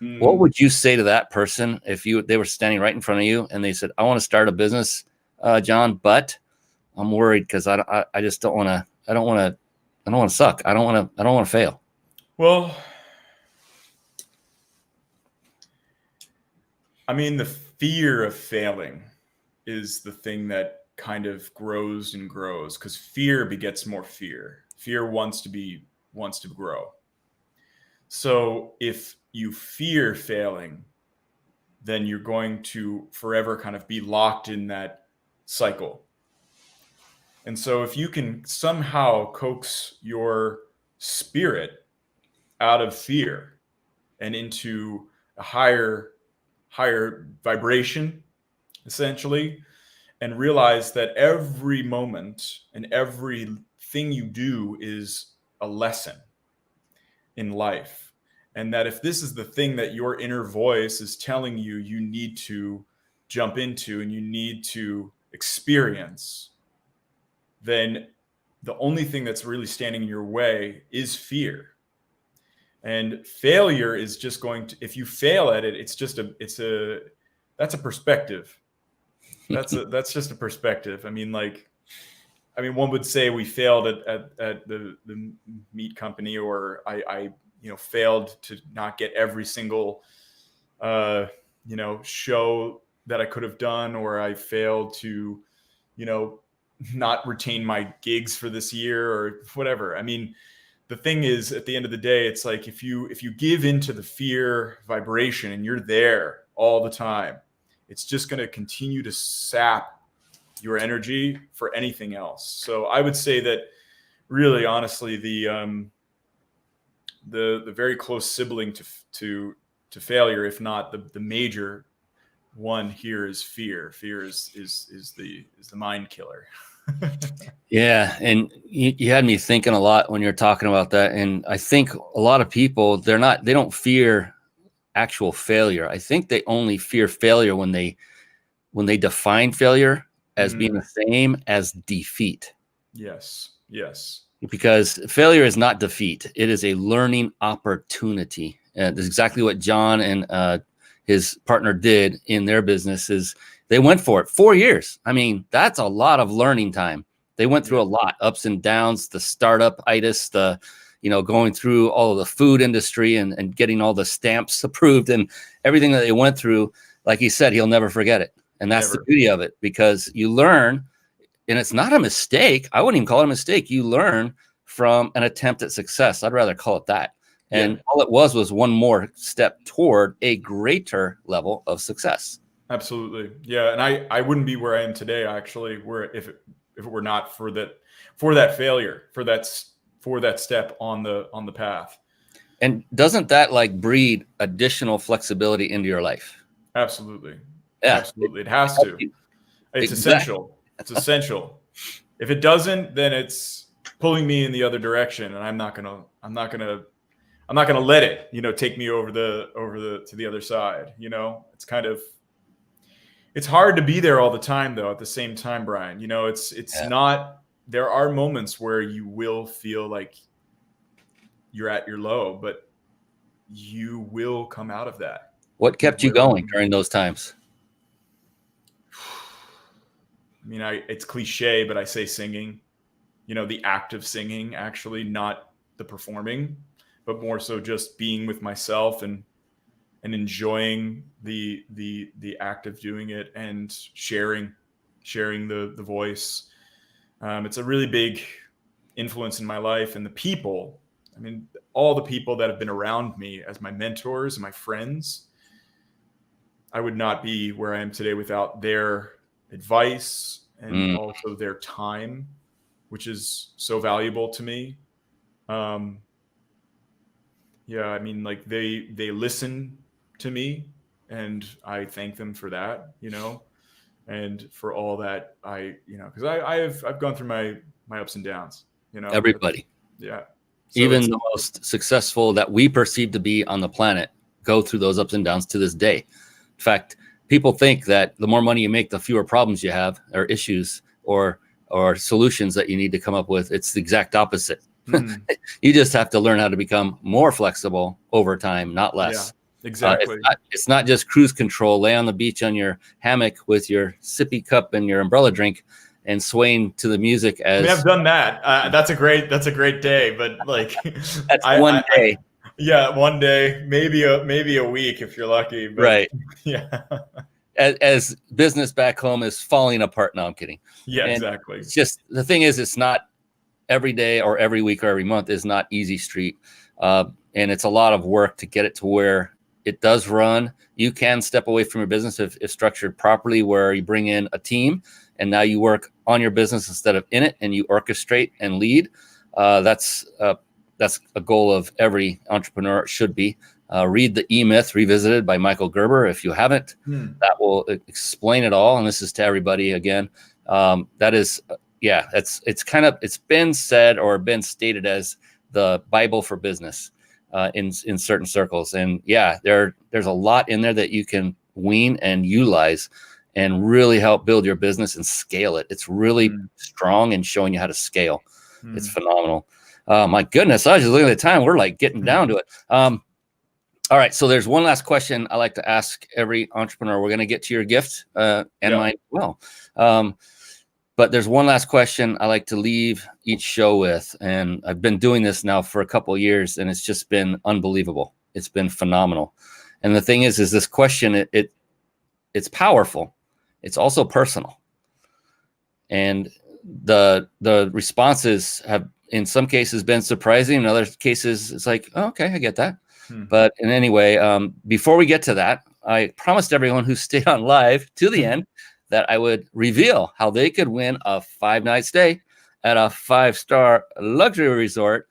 What would you say to that person if they were standing right in front of you and they said, I want to start a business, John, but I'm worried because I just don't want to. I don't want to suck. I don't want to fail. Well, I mean, the fear of failing is the thing that kind of grows and grows, because fear begets more fear. Fear wants to grow. So if you fear failing, then you're going to forever kind of be locked in that cycle. And so if you can somehow coax your spirit out of fear and into a higher vibration, essentially, and realize that every moment and everything you do is a lesson in life. And that if this is the thing that your inner voice is telling you you need to jump into and you need to experience, then the only thing that's really standing in your way is fear. And failure is just going to, if you fail at it, that's a perspective. That's just a perspective. I mean, one would say we failed at the meat company, or I failed to not get every single, show that I could have done, or I failed to, not retain my gigs for this year or whatever. I mean, the thing is, at the end of the day, it's like if you give into the fear vibration and you're there all the time, it's just going to continue to sap your energy for anything else. So I would say that really, honestly, the very close sibling to failure, if not the major one here, is fear. Fear is the mind killer. Yeah, and you had me thinking a lot when you're talking about that. And I think a lot of people, they don't fear actual failure. I think they only fear failure when they define failure as being the same as defeat. Yes. Because failure is not defeat. It is a learning opportunity. And that's exactly what John and his partner did in their business. Is they went for it 4 years. I mean, that's a lot of learning time. They went through a lot, ups and downs, the startup-itis, going through all of the food industry and getting all the stamps approved and everything that they went through. Like he said, he'll never forget it. And that's the beauty of it, because you learn, and it's not a mistake. I wouldn't even call it a mistake. You learn from an attempt at success. I'd rather call it that. And all it was one more step toward a greater level of success. Absolutely. Yeah. And I wouldn't be where I am today, actually, if it were not for that failure, for that step on the path. And doesn't that breed additional flexibility into your life? Absolutely. Yeah. Absolutely. It has to. It's essential. It's essential. If it doesn't, then it's pulling me in the other direction, and I'm not gonna let it, take me over to the other side. It's hard to be there all the time, though. At the same time, Brian, it's not. There are moments where you will feel like you're at your low, but you will come out of that. What kept you going during those times? I mean, it's cliche, but I say singing, the act of singing, actually, not the performing, but more so just being with myself and enjoying the act of doing it and sharing the voice. It's a really big influence in my life, and the people. I mean, all the people that have been around me as my mentors and my friends. I would not be where I am today without their advice and also their time, which is so valuable to me. Yeah, I mean, like they listen to me, and I thank them for that, and for all that because I've gone through my ups and downs, Everybody, yeah. So even the most successful that we perceive to be on the planet, go through those ups and downs to this day. In fact, people think that the more money you make, the fewer problems you have, or issues, or solutions that you need to come up with. It's the exact opposite. You just have to learn how to become more flexible over time, not less. Yeah, exactly. It's not just cruise control, lay on the beach on your hammock with your sippy cup and your umbrella drink and swaying to the music. I mean, I've done that. That's a great day, but like that's one day. Yeah, one day, maybe a week if you're lucky. But, right. Yeah. As business back home is falling apart. No, I'm kidding. Yeah, and exactly. It's just, the thing is, it's not every day or every week or every month is not easy street. And it's a lot of work to get it to where it does run. You can step away from your business if structured properly, where you bring in a team and now you work on your business instead of in it, and you orchestrate and lead. That's a goal of every entrepreneur. It should be. Read the E-Myth Revisited by Michael Gerber if you haven't. That will explain it all. And this is to everybody again. That is, it's been said or been stated as the Bible for business in certain circles. And yeah, there's a lot in there that you can wean and utilize and really help build your business and scale it. It's really strong in showing you how to scale. It's phenomenal. My goodness, I was just looking at the time. We're like getting down to it. All right. So there's one last question I like to ask every entrepreneur. We're going to get to your gift and mine as well. But there's one last question I like to leave each show with. And I've been doing this now for a couple of years, and it's just been unbelievable. It's been phenomenal. And the thing is this question, it's powerful. It's also personal. And the responses have, in some cases, been surprising. In other cases, it's like, oh, okay, I get that. But in any way, before we get to that, I promised everyone who stayed on live to the end that I would reveal how they could win a 5-night stay at a 5-star luxury resort.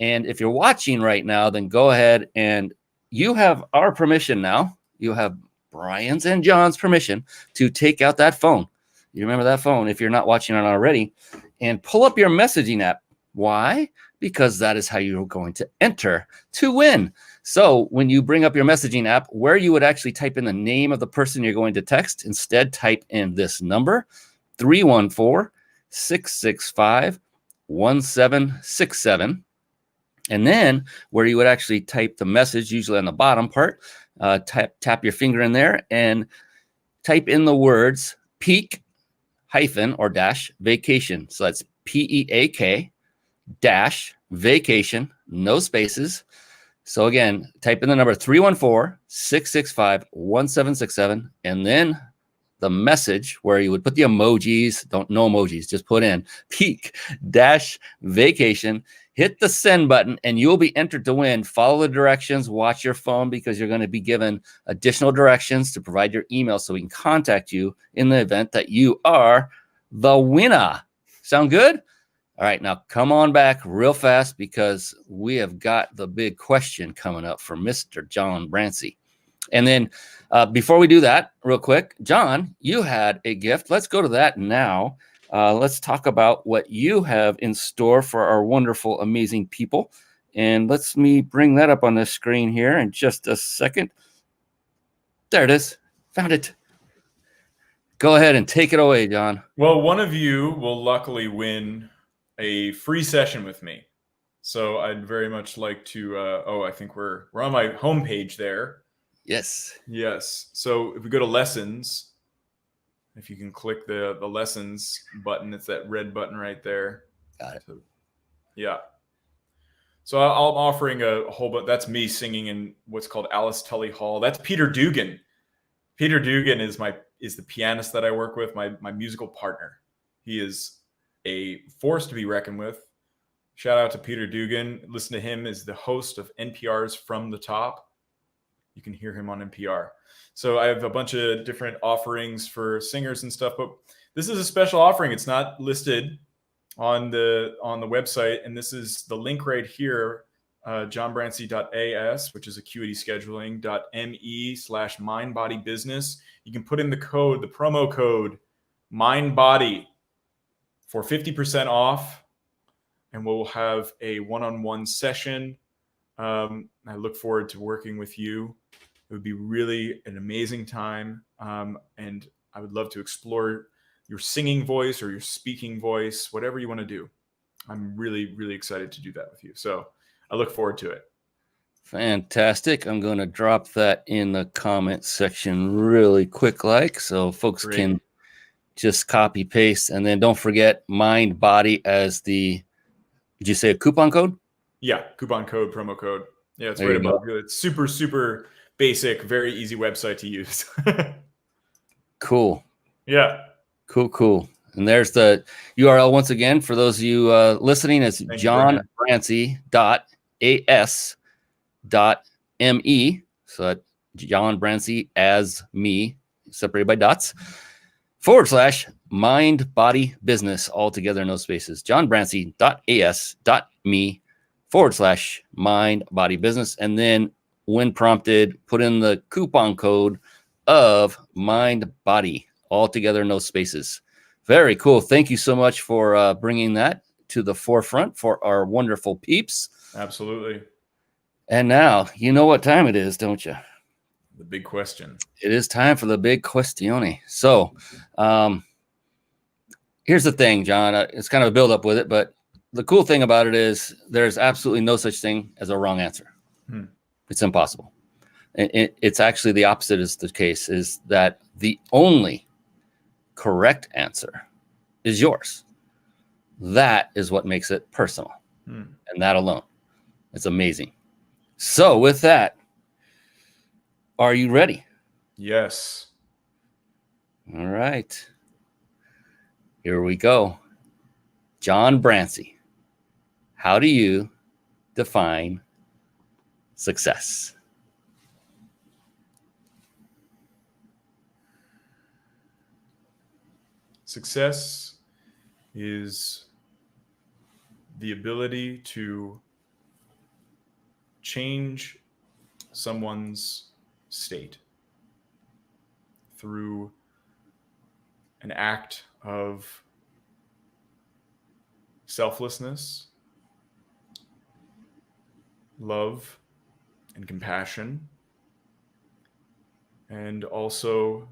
And if you're watching right now, then go ahead, and you have our permission now. You have Brian's and John's permission to take out that phone. You remember that phone if you're not watching it already, and pull up your messaging app. Why? Because that is how you're going to enter to win. So when you bring up your messaging app, where you would actually type in the name of the person you're going to text, instead type in this number, 314-665-1767. And then where you would actually type the message, usually on the bottom part, tap your finger in there and type in the words peak hyphen or dash vacation. So that's PEAK dash vacation, no spaces. So again, type in the number 314-665-1767, and then the message where you would put the emojis, no emojis, just put in peak dash vacation, hit the send button, and you'll be entered to win. Follow the directions, watch your phone, because you're going to be given additional directions to provide your email so we can contact you in the event that you are the winner. Sound good? All right, now come on back real fast, because we have got the big question coming up from Mr. John Brancy. And then before we do that, real quick, John, you had a gift. Let's go to that now. Let's talk about what you have in store for our wonderful, amazing people. And let's me bring that up on the screen here in just a second. There it is. Found it. Go ahead and take it away, John. Well, one of you will luckily win a free session with me. So I'd very much like to, I think we're on my homepage there. Yes. Yes. So if we go to lessons, If you can click the lessons button, it's that red button right there. Got it. So, yeah. So I'm offering a whole bunch. That's me singing in what's called Alice Tully Hall. That's Peter Dugan. Peter Dugan is the pianist that I work with, my musical partner. He is a force to be reckoned with. Shout out to Peter Dugan. Listen to him as the host of NPR's From the Top. You can hear him on NPR. So I have a bunch of different offerings for singers and stuff, but this is a special offering. It's not listed on the website, and this is the link right here, johnbrancy.as, which is acuity scheduling.me/mindbodybusiness. You can put in the promo code mindbody for 50% off, and we'll have a one-on-one session. I look forward to working with you. It would be really an amazing time, and I would love to explore your singing voice or your speaking voice, whatever you want to do. I'm really, really excited to do that with you. So I look forward to it. Fantastic. I'm going to drop that in the comment section really quick, so folks can just copy paste. And then don't forget mind body as did you say a coupon code? Yeah. Coupon code, promo code. Yeah. It's right above you. It's super, super basic, very easy website to use. Cool. Yeah. Cool. And there's the URL once again for those of you listening. It's johnbrancy.as.me. So that John Brancy as me, separated by dots, /mind body business, all together, no spaces. johnbrancy.as.me /mind body business. And then when prompted, put in the coupon code of mind body, all together, no spaces. Very cool. Thank you so much for bringing that to the forefront for our wonderful peeps. Absolutely. And now, you know what time it is, don't you? The big question. It is time for the big questione. So here's the thing, John. It's kind of a build up with it, but the cool thing about it is there's absolutely no such thing as a wrong answer. It's impossible. It's actually the opposite is the case, is that the only correct answer is yours. That is what makes it personal. And that alone. It's amazing. So with that, are you ready? Yes. All right. Here we go. John Brancy, how do you define success? Success is the ability to change someone's state through an act of selflessness, love, and compassion, and also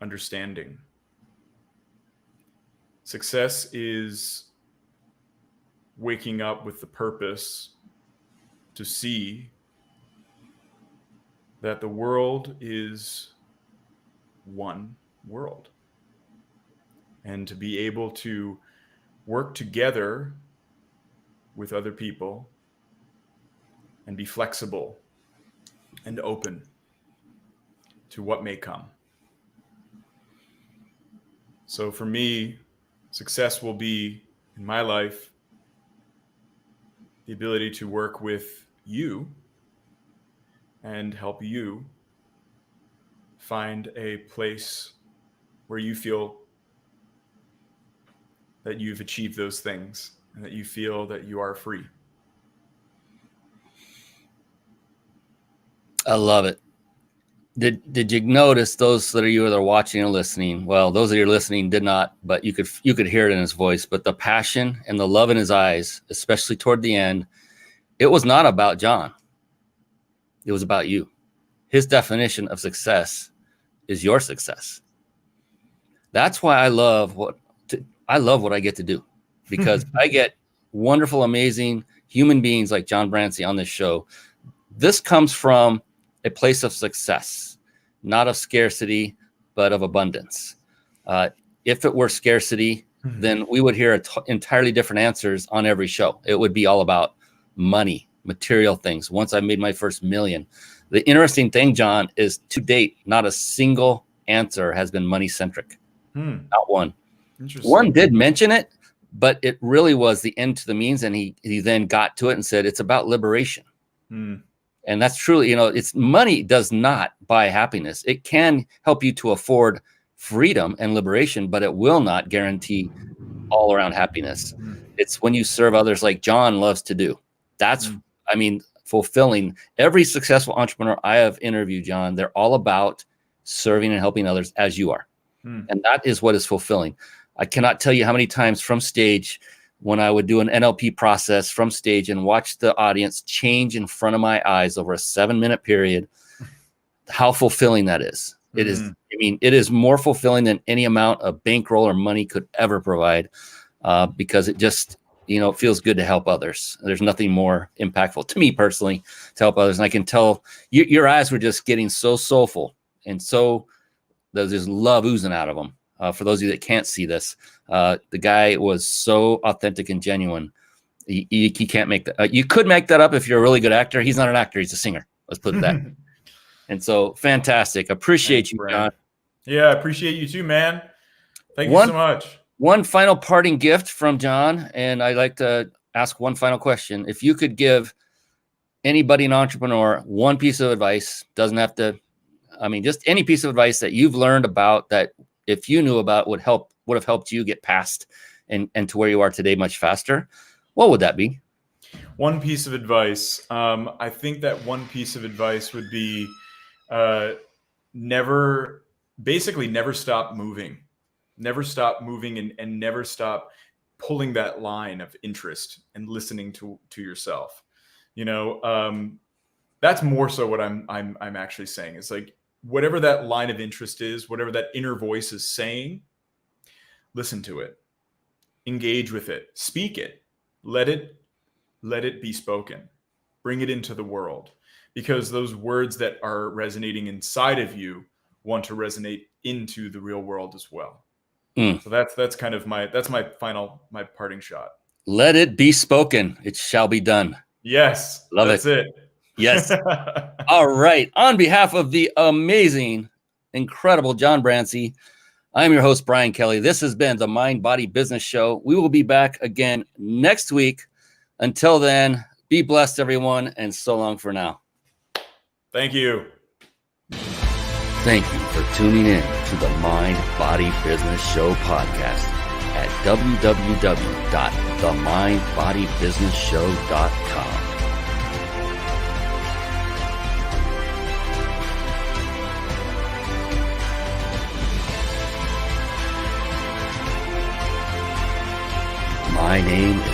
understanding. Success is waking up with the purpose to see that the world is one world, and to be able to work together with other people and be flexible and open to what may come. So for me, success will be in my life the ability to work with you and help you find a place where you feel that you've achieved those things and that you feel that you are free. I love it. Did you notice those that are you that are watching or listening? Well, those that are listening did not, but you could hear it in his voice. But the passion and the love in his eyes, especially toward the end, it was not about John. It was about you. His definition of success is your success. That's why I love what I get to do, because I get wonderful, amazing human beings like John Brancy on this show. This comes from a place of success, not of scarcity, but of abundance. If it were scarcity, then we would hear entirely different answers on every show. It would be all about money, material things. Once I made my first million. The interesting thing, John, is to date, not a single answer has been money centric. Not one. One did mention it, but it really was the end to the means. And he then got to it and said, it's about liberation. And that's truly, it's money does not buy happiness. It can help you to afford freedom and liberation, but it will not guarantee all around happiness. It's when you serve others like John loves to do. That's, fulfilling. Every successful entrepreneur I have interviewed, John, they're all about serving and helping others as you are. And that is what is fulfilling. I cannot tell you how many times from stage when I would do an NLP process from stage and watch the audience change in front of my eyes over a 7-minute period, how fulfilling that is. It is, it is more fulfilling than any amount of bankroll or money could ever provide, because it just, it feels good to help others. There's nothing more impactful to me personally to help others. And I can tell your eyes were just getting so soulful and so there's just love oozing out of them. For those of you that can't see this, the guy was so authentic and genuine. He can't make that. You could make that up if you're a really good actor. He's not an actor. He's a singer. Let's put it that. And so fantastic. Appreciate you, John. Yeah, appreciate you too, man. Thank you so much. One final parting gift from John, and I'd like to ask one final question. If you could give anybody, an entrepreneur, one piece of advice, doesn't have to, just any piece of advice that you've learned about that if you knew about would have helped you get past and to where you are today much faster, what would that be? One piece of advice. I think that one piece of advice would be never stop moving. Never stop moving and never stop pulling that line of interest and listening to yourself. That's more so what I'm actually saying. It's like whatever that line of interest is, whatever that inner voice is saying, listen to it, engage with it, speak it, let it be spoken, bring it into the world, because those words that are resonating inside of you want to resonate into the real world as well. So that's kind of my parting shot. Let it be spoken. It shall be done. Yes. That's it. Yes. All right. On behalf of the amazing, incredible John Brancy, I'm your host, Brian Kelly. This has been the Mind Body Business Show. We will be back again next week. Until then, be blessed, everyone, and so long for now. Thank you. Thank you for tuning in to the Mind Body Business Show podcast at www.themindbodybusinessshow.com. My name is